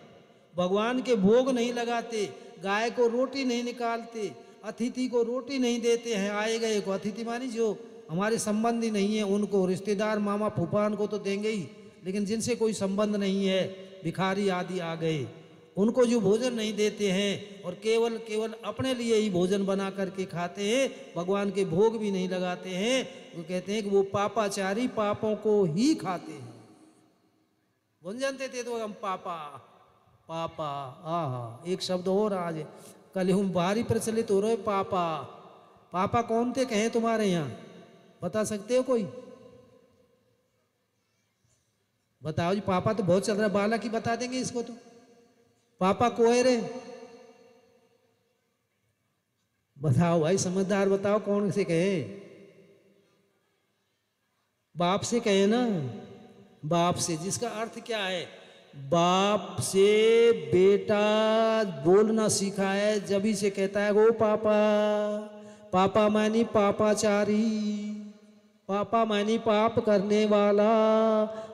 भगवान के भोग नहीं लगाते, गाय को रोटी नहीं निकालते, अतिथि को रोटी नहीं देते हैं। आए गए को अतिथि मानी जो हमारे संबंधी नहीं है उनको, रिश्तेदार मामा फूफान को तो देंगे ही, लेकिन जिनसे कोई संबंध नहीं है, भिखारी आदि आ गए, उनको जो भोजन नहीं देते हैं और केवल अपने लिए ही भोजन बना करके खाते हैं, भगवान के भोग भी नहीं लगाते हैं, वो कहते हैं कि वो पापाचारी पापों को ही खाते हैं। भुंजन्ते ते तो हम पापा पापा। आहा, एक शब्द और आज कल हम बाहरी प्रचलित हो रहे, पापा। पापा कौन थे कहें तुम्हारे यहाँ, बता सकते हो कोई? बताओ जी, पापा तो बहुत चल रहा है, बालक ही बता देंगे इसको तो। पापा कोई रे, बताओ भाई समझदार, बताओ कौन से कहे? बाप से कहे ना, बाप से, जिसका अर्थ क्या है? बाप से बेटा बोलना सीखा है, जब से कहता है वो पापा। पापा मानी पापाचारी, पापा मानी पाप करने वाला।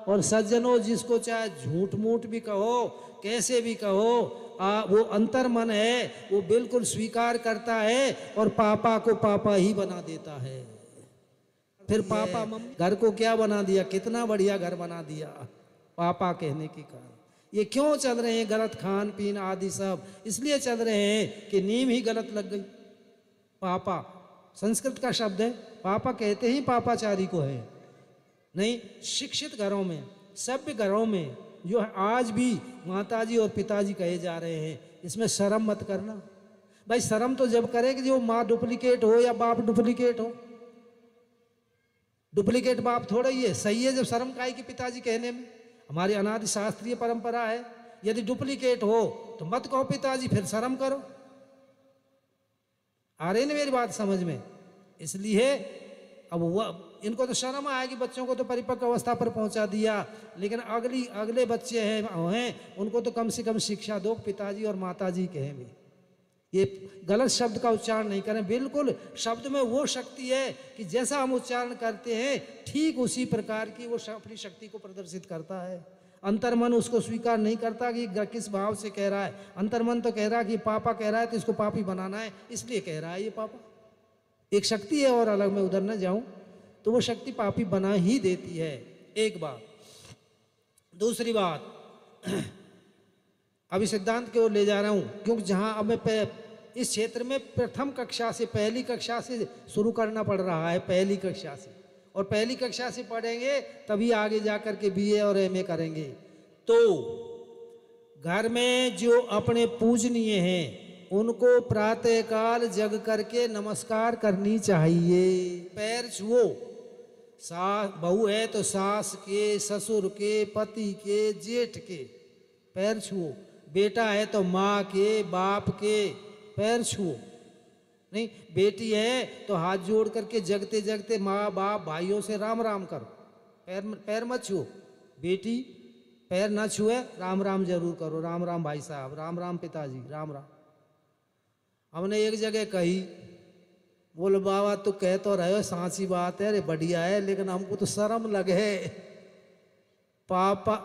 और सज्जनों, जिसको चाहे झूठ मूठ भी कहो, कैसे भी कहो, वो अंतर मन है, वो बिल्कुल स्वीकार करता है और पापा को पापा ही बना देता है। फिर पापा मम्मी, घर को क्या बना दिया, कितना बढ़िया घर बना दिया पापा कहने के कारण। ये क्यों चल रहे हैं गलत खान पीन आदि सब? इसलिए चल रहे हैं कि नींव ही गलत लग गई। पापा संस्कृत का शब्द है, पापा कहते ही पापाचारी को है। नहीं, शिक्षित घरों में, सभ्य घरों में जो है आज भी माताजी और पिताजी कहे जा रहे हैं, इसमें शर्म मत करना भाई। शर्म तो जब करे कि जो माँ डुप्लीकेट हो या बाप डुप्लीकेट हो। डुप्लीकेट बाप थोड़ा ही है, सही है जब शर्म काहे की पिताजी कहने में। हमारी अनादि शास्त्रीय परंपरा है, यदि डुप्लीकेट हो तो मत कहो पिताजी, फिर शर्म करो। आ रही ना मेरी बात समझ में? इसलिए अब वह इनको तो शर्म आएगी, बच्चों को तो परिपक्व अवस्था पर पहुंचा दिया, लेकिन अगले बच्चे हैं उनको तो कम से कम शिक्षा दो, पिताजी और माताजी कहें। ये गलत शब्द का उच्चारण नहीं करें, बिल्कुल शब्द में वो शक्ति है कि जैसा हम उच्चारण करते हैं ठीक उसी प्रकार की वो अपनी शक्ति को प्रदर्शित करता है। अंतर्मन उसको स्वीकार नहीं करता कि किस भाव से कह रहा है। अंतर्मन तो कह रहा है कि पापा कह रहा है तो इसको पापी बनाना है, इसलिए कह रहा है ये पापा। एक शक्ति है और अलग में उधर न जाऊं तो वो शक्ति पापी बना ही देती है। एक बात। दूसरी बात, अभी सिद्धांत की ओर ले जा रहा हूं, क्योंकि जहां अब मैं इस क्षेत्र में प्रथम कक्षा से, पहली कक्षा से शुरू करना पड़ रहा है, पहली कक्षा से। और पहली कक्षा से पढ़ेंगे तभी आगे जाकर के बीए और एमए करेंगे। तो घर में जो अपने पूजनीय हैं उनको प्रातःकाल जग करके नमस्कार करनी चाहिए। पैर छुओ, सास बहू है तो सास के, ससुर के, पति के, जेठ के पैर छुओ। बेटा है तो माँ के बाप के पैर छुओ, नहीं बेटी है तो हाथ जोड़ करके जगते जगते माँ बाप भाइयों से राम राम करो, पैर मत छुओ। बेटी पैर ना छुए, राम राम जरूर करो, राम राम भाई साहब, राम राम पिताजी, राम राम। हमने एक जगह कही, बोल बाबा तू कह तो रहे हो सांची बात है, अरे बढ़िया है, लेकिन हमको तो शर्म लगे। पापा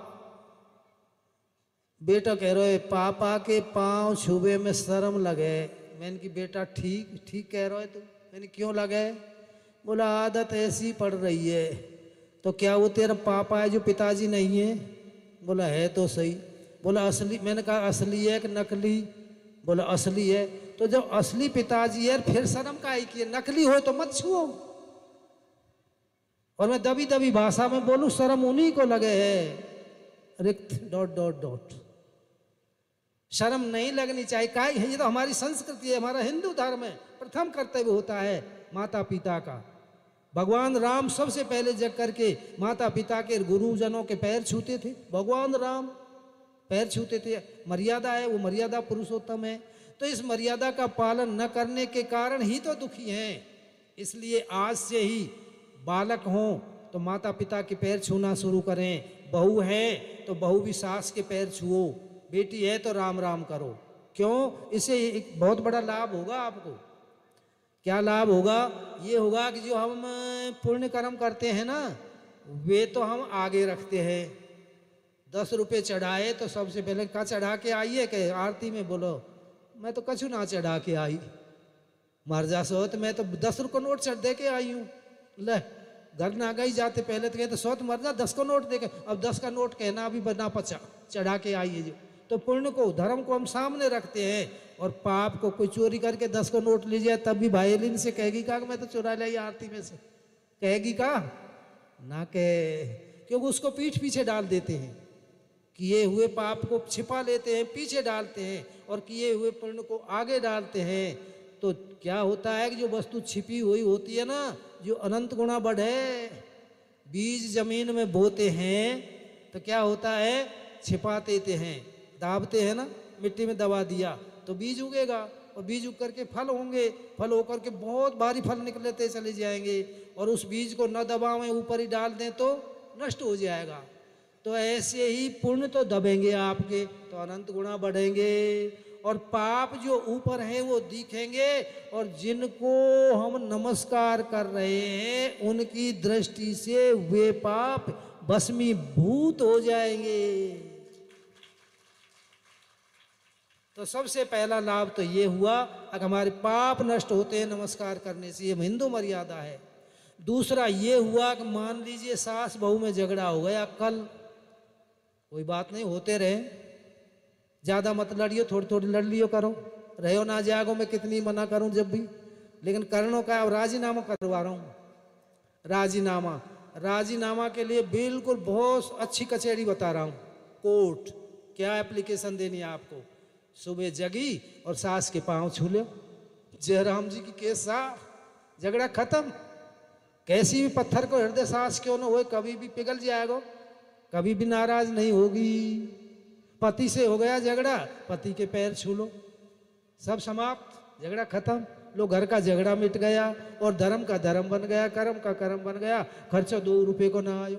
बेटा कह रहे पापा के पांव छुबे में शर्म लगे। मैंने कि बेटा ठीक ठीक कह रहे हो तू। मैंने क्यों लगे? बोला आदत ऐसी पड़ रही है। तो क्या वो तेरा पापा है जो पिताजी नहीं है? बोला है तो सही। बोला असली? मैंने कहा असली है कि नकली? बोला असली है। तो जब असली पिताजी है फिर शर्म काहे की है? नकली हो तो मत छुओ। और मैं दबी दबी भाषा में बोलूं, शर्म उन्हीं को लगे है, रिक्त डॉट डॉट डॉट। शर्म नहीं लगनी चाहिए। काहे? ये तो हमारी संस्कृति है, हमारा हिंदू धर्म है। प्रथम कर्तव्य होता है माता पिता का। भगवान राम सबसे पहले जग करके माता पिता के गुरुजनों के पैर छूते थे। भगवान राम पैर छूते थे। मर्यादा है, वो मर्यादा पुरुषोत्तम है। तो इस मर्यादा का पालन न करने के कारण ही तो दुखी हैं। इसलिए आज से ही बालक हों तो माता पिता के पैर छूना शुरू करें। बहू है तो बहू भी सास के पैर छुओ। बेटी है तो राम राम करो। क्यों? इससे एक बहुत बड़ा लाभ होगा आपको। क्या लाभ होगा? ये होगा कि जो हम पुण्य कर्म करते हैं ना, वे तो हम आगे रखते हैं। 10 रुपये चढ़ाए तो सबसे पहले क्या चढ़ा के आइए? कि आरती में बोलो मैं तो कछु ना चढ़ा के आई, मर जा सो तो मैं तो 10 रुपये नोट चढ़ दे के आई हूँ। ले घर ना गई जाते पहले तो कहते सौ तो मर जा, 10 को नोट दे के। अब 10 का नोट कहना भी बना पचा, चढ़ा के आइए जो। तो पुण्य को धर्म को हम सामने रखते हैं, और पाप को कोई चोरी करके 10 को नोट ले जाए तब भी भाईलिन से कहेगी का मैं तो चुरा लाई आरती में से? कहेगी का ना? कहे, क्योंकि उसको पीठ पीछे डाल देते हैं। किए हुए पाप को छिपा लेते हैं, पीछे डालते हैं, और किए हुए पुण्य को आगे डालते हैं। तो क्या होता है कि जो वस्तु छिपी हुई होती है ना, जो अनंत गुना बढ़े। बीज जमीन में बोते हैं तो क्या होता है? छिपा देते हैं, दाबते हैं ना, मिट्टी में दबा दिया तो बीज उगेगा, और बीज उग करके फल होंगे, फल होकर के बहुत भारी फल निकलते चले जाएंगे। और उस बीज को न दबावें, ऊपर ही डाल दें तो नष्ट हो जाएगा। तो ऐसे ही पुण्य तो दबेंगे आपके, तो अनंत गुना बढ़ेंगे, और पाप जो ऊपर हैं वो दिखेंगे, और जिनको हम नमस्कार कर रहे हैं उनकी दृष्टि से वे पाप भस्मीभूत हो जाएंगे। तो सबसे पहला लाभ तो ये हुआ कि हमारे पाप नष्ट होते हैं नमस्कार करने से, ये हिंदू मर्यादा है। दूसरा ये हुआ कि मान लीजिए सास बहू में झगड़ा हो गया कल, कोई बात नहीं, होते रहे, ज़्यादा मत लड़ियो, थोड़ी थोड़ी लड़ लियो करो, रहो ना जागो। मैं कितनी मना करूं जब भी, लेकिन करनो का अब राजीनामा करवा रहा हूँ। राजीनामा के लिए बिल्कुल बहुत अच्छी कचहरी बता रहा हूँ, कोर्ट। क्या एप्लीकेशन देनी है आपको? सुबह जगी और सास के पांव छू लो, जयराम जी की केस साफ, झगड़ा खत्म। कैसी भी पत्थर को हृदय सास क्यों न हो, कभी भी पिघल जाएगा, कभी भी नाराज नहीं होगी। पति से हो गया झगड़ा, पति के पैर छू लो, सब समाप्त, झगड़ा खत्म। लो घर का झगड़ा मिट गया, और धर्म का धर्म बन गया, कर्म का कर्म बन गया, खर्चा 2 रुपये को ना आयो।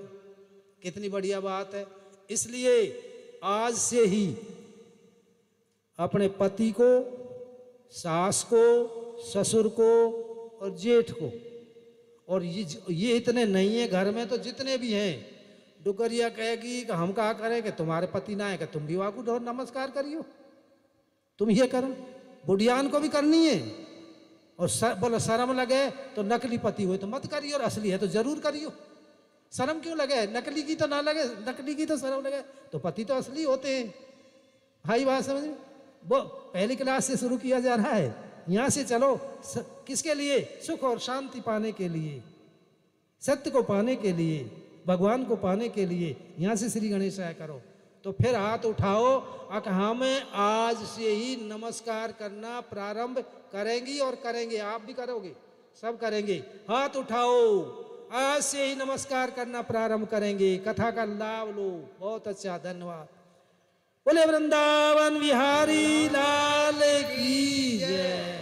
कितनी बढ़िया बात है। इसलिए आज से ही अपने पति को, सास को, ससुर को और जेठ को, और ये इतने नहीं है घर में, तो जितने भी हैं, डुगरिया कहेगी कि हम कहा करें कि तुम्हारे पति ना है कि तुम भी वाकू ढोर नमस्कार करियो, तुम ये करो। बुढ़ियान को भी करनी है, और बोलो शर्म लगे तो नकली पति हुए तो मत करियो, और असली है तो जरूर करियो। शर्म क्यों लगे? नकली की तो ना लगे, नकली की तो शर्म लगे, तो पति तो असली होते हैं। हाई बात समझ में? वो पहली क्लास से शुरू किया जा रहा है, यहाँ से चलो। किसके लिए? सुख और शांति पाने के लिए, सत्य को पाने के लिए, भगवान को पाने के लिए। यहाँ से श्री गणेशाय करो। तो फिर हाथ उठाओ, हमें आज से ही नमस्कार करना प्रारंभ करेंगी और करेंगे। आप भी करोगे, सब करेंगे। हाथ उठाओ, आज से ही नमस्कार करना प्रारंभ करेंगे। कथा का लाभ लो। बहुत अच्छा, धन्यवाद। बोले वृंदावन बिहारी लाल की जय।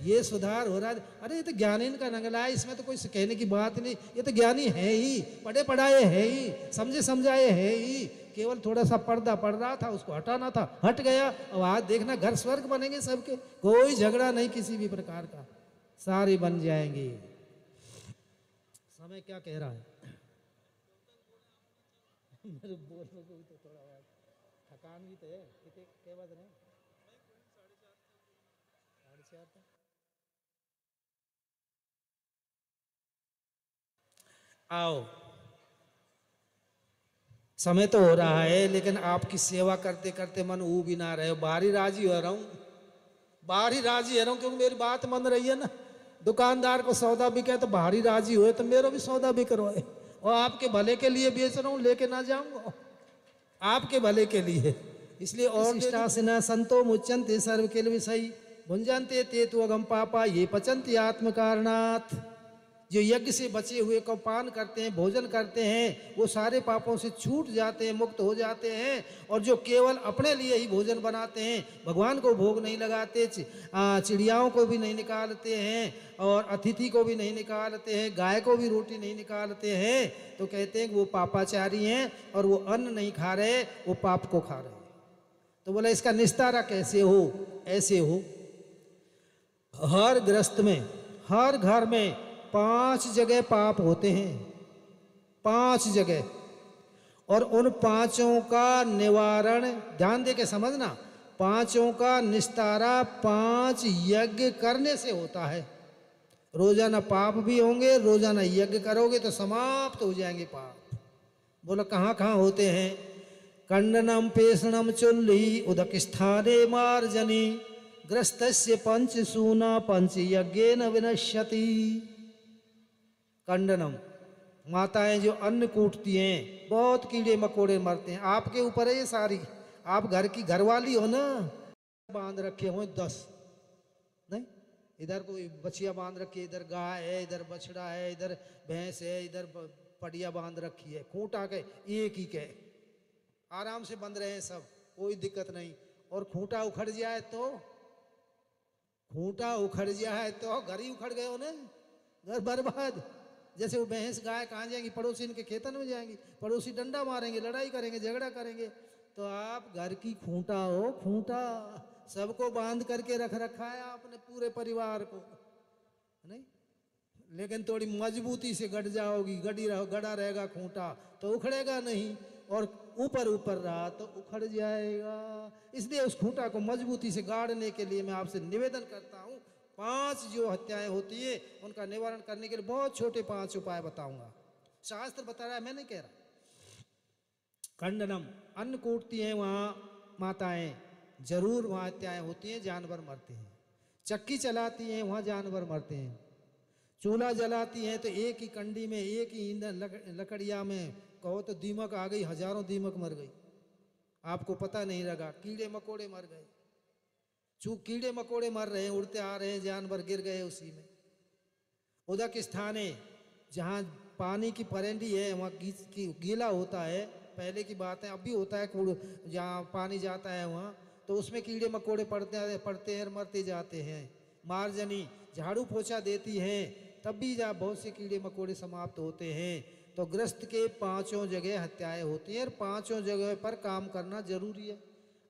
ये सुधार हो रहा है। अरे ये तो ज्ञानी का नंगला है, इसमें तो कोई कहने की बात नहीं। ये तो ज्ञानी है ही, पढ़े पढ़ाए है ही, समझे समझाए है ही। केवल थोड़ा सा पर्दा पड़ रहा था, उसको हटाना था, हट गया। अब आज देखना घर स्वर्ग बनेंगे सबके, कोई झगड़ा नहीं किसी भी प्रकार का, सारे बन जाएंगे। समय क्या कह रहा है? मेरे बोलने को भी तो थोड़ा थकान भी तो है। कितने क्या बात नहीं, 4:30 तक। आओ, समय तो हो रहा है, लेकिन आपकी सेवा करते करते मन ऊ भी ना रहे। बाहरी राजी हो रहा हूँ, बाहरी राजी हो रहा हूँ, क्योंकि मेरी बात मन रही है ना। दुकानदार को सौदा बिके तो बाहरी राजी हुए, तो मेरा भी सौदा बिक रहा है। और आपके भले के लिए बेच रहा हूँ, लेके ना जाऊंगा, आपके भले के लिए। इसलिए और इष्टासिना संतो मुच्यंते सर्व के लिए सही भुंजनते ते तो अगम पापा ये पचंती आत्म कारणात्। जो यज्ञ से बचे हुए को पान करते हैं, भोजन करते हैं, वो सारे पापों से छूट जाते हैं, मुक्त हो जाते हैं। और जो केवल अपने लिए ही भोजन बनाते हैं, भगवान को भोग नहीं लगाते, चिड़ियाओं को भी नहीं निकालते हैं, और अतिथि को भी नहीं निकालते हैं, गाय को भी रोटी नहीं निकालते हैं, तो कहते हैं कि वो पापाचारी हैं और वो अन्न नहीं खा रहे, वो पाप को खा रहे हैं। तो बोला इसका निस्तारा कैसे हो? ऐसे हो, हर गृहस्थ में, हर घर में 5 जगह पाप होते हैं, 5 जगह। और उन 5 का निवारण ध्यान दे के समझना, 5 का निस्तारा 5 यज्ञ करने से होता है। रोजाना पाप भी होंगे, रोजाना यज्ञ करोगे तो समाप्त हो जाएंगे पाप। बोलो कहाँ कहाँ होते हैं? कंडनम पेषणम चुल्ली उदक स्थाने मार्जनी ग्रस्तस्य पंचसूना पंच यज्ञेन विनश्यति। कंडनम, माताएं जो अन्न कूटती हैं, बहुत कीड़े मकोड़े मरते हैं। आपके ऊपर है ये सारी, आप घर की घरवाली हो ना। बांध रखे हो 10, नहीं, इधर कोई बछिया बांध रखी है, इधर गाय है, इधर बछड़ा है, इधर भैंस है, इधर पड़िया बांध रखी है, खूंटा के एक ही के आराम से बंध रहे हैं सब, कोई दिक्कत नहीं। और खूंटा उखड़ जाए तो, खूंटा उखड़ जाए तो घर ही उखड़ गए हो ना, घर बर्बाद। जैसे वो भैंस गाय कहाँ जाएंगी? पड़ोसी इनके खेतन में जाएंगी, पड़ोसी डंडा मारेंगे, लड़ाई करेंगे, झगड़ा करेंगे। तो आप घर की खूंटा हो, खूंटा सबको बांध करके रख रखा है आपने, पूरे परिवार को, नहीं? लेकिन थोड़ी मजबूती से गढ़ जाओगी, गड़ा रहेगा खूंटा तो उखड़ेगा नहीं, और ऊपर ऊपर रहा तो उखड़ जाएगा। इसलिए उस खूंटा को मजबूती से गाड़ने के लिए मैं आपसे निवेदन करता हूँ, 5 जो हत्याएं होती है उनका निवारण करने के लिए बहुत छोटे 5 उपाय बताऊंगा। शास्त्र बता रहा है, मैं नहीं कह रहा। खंडनम, अन्न कूटती हैं वहाँ माताएं, जरूर वहाँ हत्याएं होती हैं, जानवर मरते हैं। चक्की चलाती हैं, वहाँ जानवर मरते हैं। चूल्हा जलाती हैं तो एक ही कंडी में, एक ही ईंधन लकड़िया में कहो तो दीमक आ गई, हजारों दीमक मर गई, आपको पता नहीं लगा। कीड़े मकोड़े मर गए, कीड़े मकोड़े मर रहे हैं, उड़ते आ रहे हैं, जानवर गिर गए उसी में। उदक स्थाने, जहाँ पानी की परेंडी है वहाँ गीला होता है, पहले की बात है, अब भी होता है, जहाँ पानी जाता है वहाँ, तो उसमें कीड़े मकोड़े पड़ते हैं, मरते जाते हैं। मार्जनी, झाड़ू पोछा देती हैं, तब भी जहाँ बहुत से कीड़े मकोड़े समाप्त होते हैं। तो ग्रस्त के 5 जगह हत्याएं होती हैं, और 5 जगह पर काम करना जरूरी है।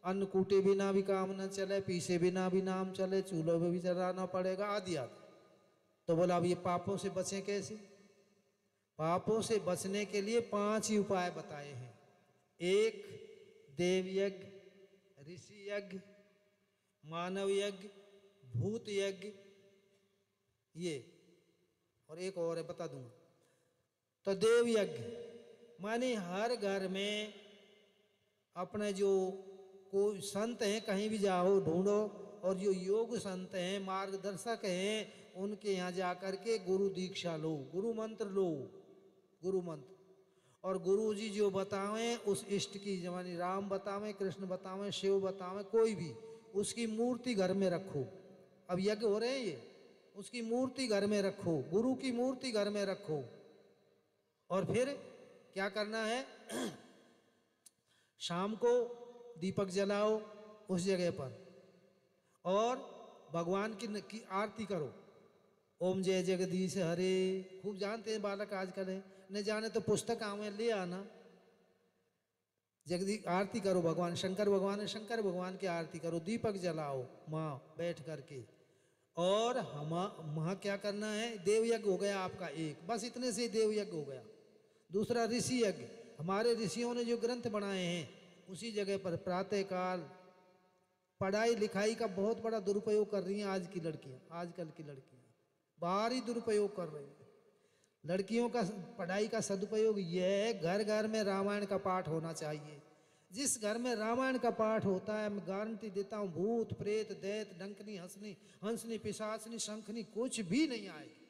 अन्न कूटे बिना भी काम न चले, पीसे बिना भी नाम चले, चूल्हों में भी जलाना पड़ेगा, आदि आदि। तो बोला अब ये पापों से बचें कैसे? पापों से बचने के लिए 5 ही उपाय बताए हैं। 1 देव यज्ञ, ऋषि यज्ञ, मानव यज्ञ, भूत यज्ञ, ये, और एक और है बता दूंगा। तो देव यज्ञ माने हर घर में अपने जो कोई संत हैं, कहीं भी जाओ ढूंढो, और जो योग संत हैं, मार्गदर्शक हैं, उनके यहाँ जाकर के गुरु दीक्षा लो, गुरु मंत्र लो, गुरु मंत्र। और गुरु जी जो बतावें उस इष्ट की, जमानी राम बतावें, कृष्ण बतावें, शिव बतावें, कोई भी, उसकी मूर्ति घर में रखो। अब यज्ञ हो रहे हैं ये, उसकी मूर्ति घर में रखो, गुरु की मूर्ति घर में रखो। और फिर क्या करना है? शाम को दीपक जलाओ उस जगह पर और भगवान की आरती करो। ओम जय जगदीश हरे, खूब जानते हैं बालक आजकल है, नहीं जाने तो पुस्तक आवे ले आना। जगदीश आरती करो, भगवान शंकर भगवान है, शंकर भगवान की आरती करो, दीपक जलाओ माँ बैठ करके। और हम वहाँ क्या करना है, देव यज्ञ हो गया आपका एक, बस इतने से देव यज्ञ हो गया। दूसरा ऋषि यज्ञ, हमारे ऋषियों ने जो ग्रंथ बनाए हैं उसी जगह पर प्रातःकाल। पढ़ाई लिखाई का बहुत बड़ा दुरुपयोग कर रही हैं आज की लड़कियां, आजकल की लड़कियां बाहरी दुरुपयोग कर रही हैं। लड़कियों का पढ़ाई का सदुपयोग यह है, घर घर में रामायण का पाठ होना चाहिए। जिस घर में रामायण का पाठ होता है, मैं गारंटी देता हूँ भूत प्रेत दैत डंकनी हंसनी हंसनी पिशाचनी शंखनी कुछ भी नहीं आएगी।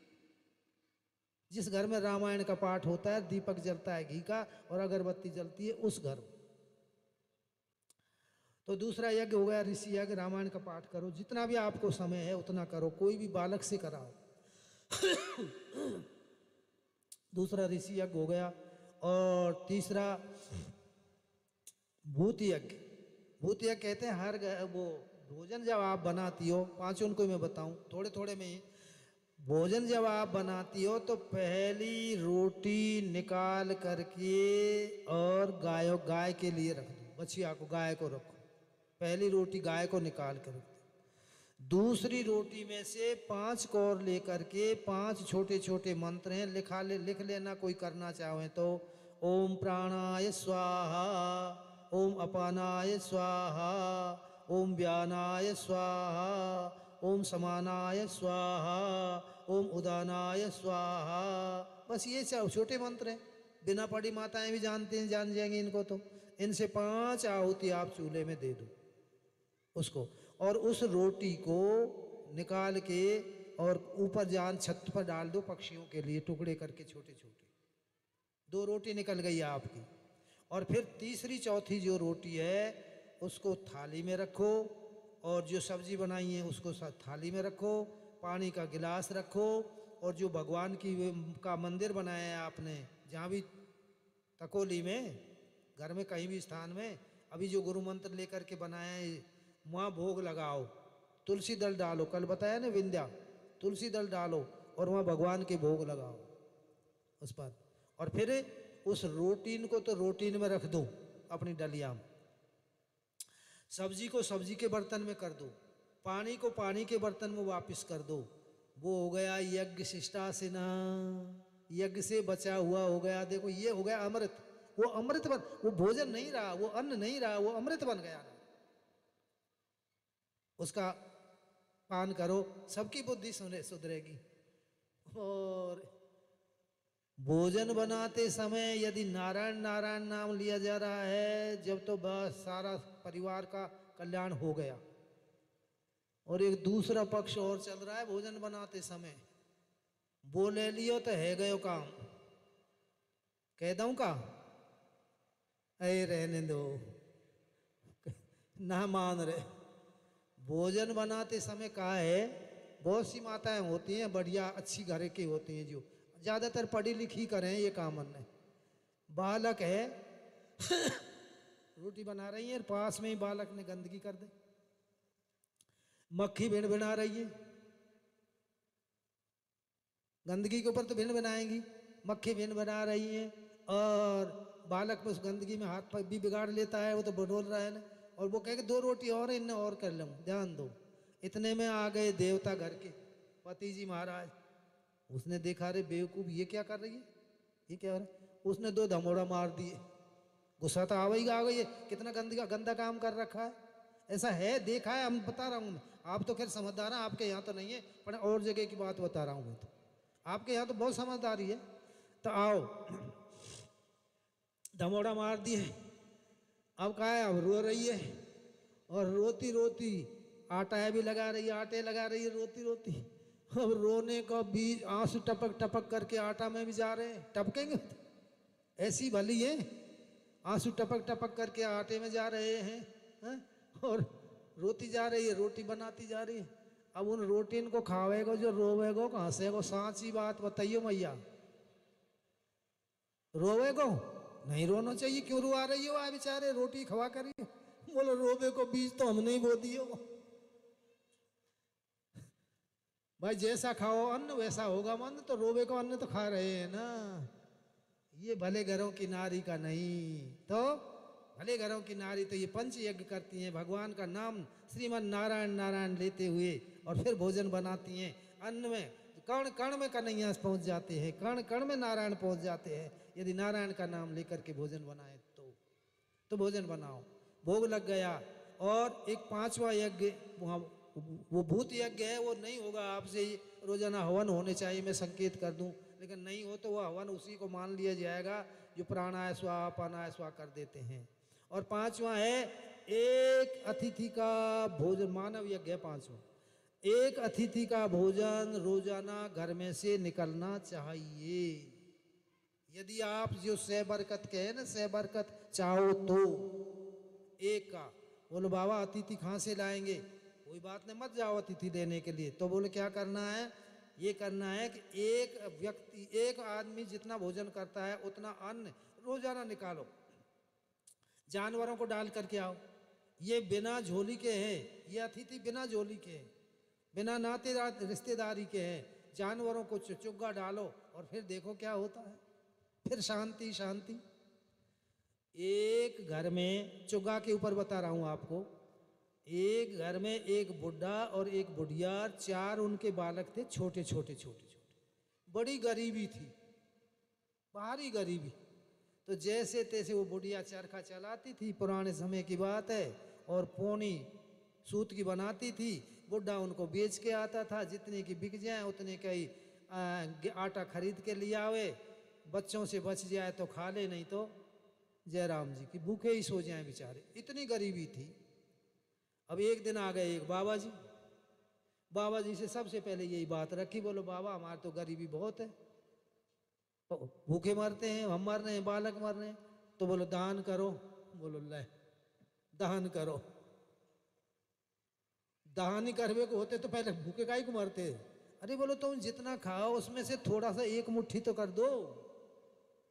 जिस घर में रामायण का पाठ होता है, दीपक जलता है घी का और अगरबत्ती जलती है उस घर में। तो दूसरा यज्ञ हो गया ऋषि यज्ञ, रामायण का पाठ करो, जितना भी आपको समय है उतना करो, कोई भी बालक से कराओ। दूसरा ऋषि यज्ञ हो गया। और तीसरा भूत यज्ञ। भूत यज्ञ कहते हैं हर वो भोजन जब आप बनाती हो, पांचों उनको मैं बताऊं थोड़े थोड़े में ही। भोजन जब आप बनाती हो तो पहली रोटी निकाल करके और गाय के लिए रख दो, बछिया को गाय को रखो, पहली रोटी गाय को निकाल कर रख दो। दूसरी रोटी में से 5 कौर लेकर के 5 छोटे छोटे मंत्र हैं, लिख लेना कोई करना चाहे तो। ओम प्राणाय स्वाहा, ओम अपानाय स्वाहा, ओम व्यानाय स्वाहा, ओम समानाय स्वाहा, ओम उदानाय स्वाहा। बस ये छोटे मंत्र हैं, बिना पढ़ी माताएं भी जानते हैं, जान जाएंगे इनको। तो इनसे 5 आहुति आप चूल्हे में दे दो उसको, और उस रोटी को निकाल के और ऊपर जान छत पर डाल दो पक्षियों के लिए, टुकड़े करके छोटे छोटे। 2 रोटी निकल गई आपकी। और फिर तीसरी चौथी जो रोटी है उसको थाली में रखो, और जो सब्जी बनाई है उसको थाली में रखो, पानी का गिलास रखो, और जो भगवान का मंदिर बनाया है आपने, जहाँ भी तकोली में, घर में कहीं भी स्थान में, अभी जो गुरु मंत्र लेकर के बनाया है वहाँ भोग लगाओ, तुलसी दल डालो, कल बताया ना विंध्या, तुलसी दल डालो और वहाँ भगवान के भोग लगाओ उस पर। और फिर उस रोटीन को तो रोटीन में रख दो अपनी डलिया में, सब्जी को सब्जी के बर्तन में कर दो, पानी को पानी के बर्तन में वापस कर दो। वो हो गया यज्ञ शिष्टासिना, यज्ञ से बचा हुआ हो गया। देखो ये हो गया अमृत, वो अमृत बन, वो भोजन नहीं रहा, वो अन्न नहीं रहा, वो अमृत बन गया। उसका पान करो, सबकी बुद्धि सुधरेगी। और भोजन बनाते समय यदि नारायण नारायण नाम लिया जा रहा है जब, तो बस सारा परिवार का कल्याण हो गया। और एक दूसरा पक्ष और चल रहा है भोजन बनाते समय, वो ले लियो तो है गयो काम, कह दूं का, अरे रहने दो ना मान रहे। भोजन बनाते समय कहा है, बहुत सी माताएं होती हैं बढ़िया अच्छी घर की होती हैं, जो ज़्यादातर पढ़ी लिखी करें ये काम ने। बालक है रोटी बना रही है, पास में ही बालक ने गंदगी कर दी, मक्खी भिन भिना रही है, गंदगी के ऊपर तो भिन बनाएंगी, मक्खी भिन बना रही है, और बालक में उस गंदगी में हाथ भी बिगाड़ लेता है, वो तो बडोल रहा है ना। और वो कहे कि 2 रोटी और इनने और कर लूँ, ध्यान दो। इतने में आ गए देवता घर के पति जी महाराज, उसने देखा रे बेवकूफ ये क्या कर रही है, ये क्या हो रहा है, उसने 2 धमोड़ा मार दिए। गुस्सा तो आ गई है, कितना गंदा काम कर रखा है। ऐसा है, देखा है, हम बता रहा हूँ मैं, आप तो खैर समझदार हैं, आपके यहाँ तो नहीं है, पर और जगह की बात बता रहा हूँ मैं। तो आपके यहाँ तो बहुत समझदारी है। तो आओ धमोड़ा मार दिए, अब कहा है, अब रो रही है, और रोती रोती आटा भी लगा रही है, आटे लगा रही है रोती रोती। अब रोने का भी आंसू टपक टपक करके आटा में भी जा रहे हैं, टपकेंगे ऐसी भली है, आंसू टपक टपक करके आटे में जा रहे हैं, और रोती जा रही है, रोटी बनाती जा रही है। अब उन रोटीन को खावेगो जो रोवेगो हंसेगो, सांची बात बताइयो मैया, रोवेगो नहीं रोना चाहिए, क्यों रुआ रही हो? आ बेचारे रोटी खवा करिए, बोलो रोबे को बीज तो हम नहीं बो दियो। भाई जैसा खाओ अन्न वैसा होगा मन, तो रोबे को अन्न तो खा रहे हैं ना। ये भले घरों की नारी का नहीं, तो भले घरों की नारी तो ये पंच यज्ञ करती हैं, भगवान का नाम श्रीमन नारायण नारायण लेते हुए, और फिर भोजन बनाती हैं। अन्न में कण कण में कन्हैया पहुंच जाते हैं, कण कण में नारायण पहुंच जाते हैं। यदि नारायण का नाम लेकर के भोजन बनाए तो भोजन बनाओ। भोग लग गया। और एक पांचवा यज्ञ वहाँ वो भूत यज्ञ है, वो नहीं होगा आपसे ही रोजाना हवन होने चाहिए, मैं संकेत कर दूं, लेकिन नहीं हो तो वह हवन उसी को मान लिया जाएगा जो प्राणाय स्वाहा अपानाय स्वाहा कर देते हैं। और पांचवा है एक अतिथि का भोजन, मानव यज्ञ है पांचवा। एक अतिथि का भोजन रोजाना घर में से निकलना चाहिए। यदि आप जो सह बरकत के है ना, सह बरकत चाहो तो एक का बोलो बाबा अतिथि कहाँ से लाएंगे, कोई बात नहीं, मत जाओ अतिथि देने के लिए। तो बोले क्या करना है, ये करना है कि एक व्यक्ति एक आदमी जितना भोजन करता है उतना अन्न रोजाना निकालो, जानवरों को डाल करके आओ। ये बिना झोली के हैं, ये अतिथि बिना झोली के हैं, बिना नाते रिश्तेदारी के हैं। जानवरों को चुग्गा डालो और फिर देखो क्या होता है, फिर शांति शांति। एक घर में, चुग्गा के ऊपर बता रहा हूं आपको, एक घर में एक बुढ़ा और एक बुढ़ियार, 4 उनके बालक थे, छोटे छोटे छोटे छोटे। बड़ी गरीबी थी, भारी गरीबी। तो जैसे तैसे वो बुढ़िया चरखा चलाती थी, पुराने समय की बात है, और पोनी सूत की बनाती थी। बुढ़ा उनको बेच के आता था, जितने की बिक जाए उतने का ही आटा खरीद के लिया आवे, बच्चों से बच जाए तो खा ले, नहीं तो जयराम जी की भूखे ही सो जाएं बेचारे, इतनी गरीबी थी। अब एक दिन आ गए एक बाबा जी, बाबा जी से सबसे पहले यही बात रखी, बोलो बाबा हमारे तो गरीबी बहुत है, भूखे मरते हैं, हम मर रहे हैं, बालक मर रहे हैं, तो बोलो दान करो। बोलो ले दान करो। दान ही करवे को होते तो पहले भूखे काहे को मरते। अरे बोलो तुम जितना खाओ उसमें से थोड़ा सा एक मुट्ठी तो कर दो,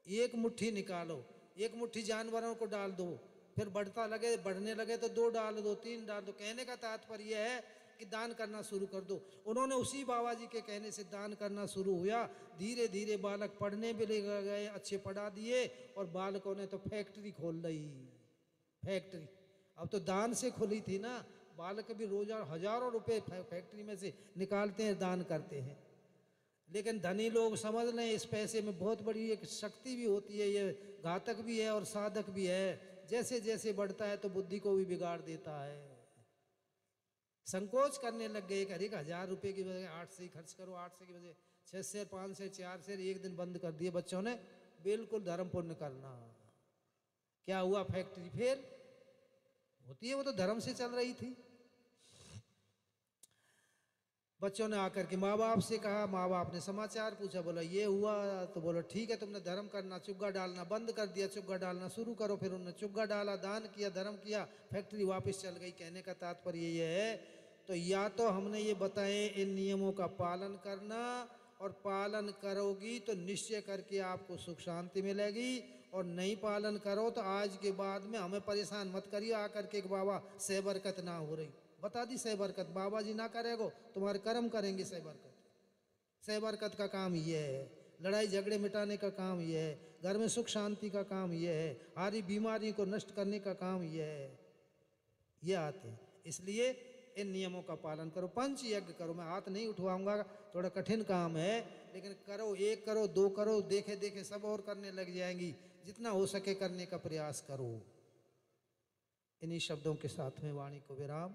एक मुट्ठी निकालो, एक मुट्ठी जानवरों को डाल दो, फिर बढ़ता लगे, बढ़ने लगे तो 2 डाल दो, 3 डाल दो। कहने का तात्पर्य है कि दान करना शुरू कर दो। उन्होंने उसी बाबा जी के कहने से दान करना शुरू हुआ। धीरे धीरे बालक पढ़ने भी ले गए, अच्छे पढ़ा दिए, और बालकों ने तो फैक्ट्री खोल ली, फैक्ट्री। अब तो दान से खुली थी ना, बालक भी रोजाना हजारों रुपए फैक्ट्री में से निकालते हैं, दान करते हैं। लेकिन धनी लोग समझ लें इस पैसे में बहुत बड़ी एक शक्ति भी होती है, ये घातक भी है और साधक भी है। जैसे जैसे बढ़ता है तो बुद्धि को भी बिगाड़ देता है। संकोच करने लग गए, हर एक 1000 रुपये की वजह 8 से ही खर्च करो, 8 से की वजह 6 से 5 से 4 से एक दिन बंद कर दिए बच्चों ने। बिल्कुल धर्म पुण्य करना। क्या हुआ, फैक्ट्री फेल होती है, वो तो धर्म से चल रही थी। बच्चों ने आकर के माँ बाप से कहा, माँ बाप ने समाचार पूछा, बोला ये हुआ, तो बोला ठीक है तुमने धर्म करना, चुग्गा डालना बंद कर दिया, चुग्गा डालना शुरू करो। फिर उन्होंने चुग्गा डाला, दान किया, धर्म किया, फैक्ट्री वापस चल गई। कहने का तात्पर्य ये है, तो या तो हमने ये बताए इन नियमों का पालन करना, और पालन करोगी तो निश्चय करके आपको सुख शांति मिलेगी, और नहीं पालन करो तो आज के बाद में हमें परेशान मत करिए आकर के बाबा सह बरकत ना हो रही। बता दी सह बरकत बाबा जी ना करेगो, तुम्हारे कर्म करेंगे सह बरकत। सह बरकत का काम ये है, लड़ाई झगड़े मिटाने का काम ये है, घर में सुख शांति का काम ये है, सारी बीमारी को नष्ट करने का काम ये है, ये आते हैं। इसलिए इन नियमों का पालन करो, पंच यज्ञ करो। मैं हाथ नहीं उठवाऊंगा, थोड़ा कठिन काम है, लेकिन करो, 1 करो, 2 करो, देखे देखे सब और करने लग जाएंगी। जितना हो सके करने का प्रयास करो। इन्हीं शब्दों के साथ में वाणी को विराम।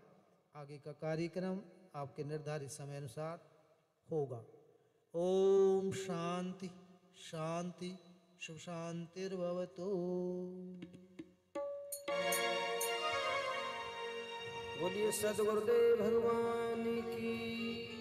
आगे का कार्यक्रम आपके निर्धारित समय अनुसार होगा। ओम शांति शांति शुभ शांतिर्भवतु। बोलिए सद्गुरुदेव भगवान की।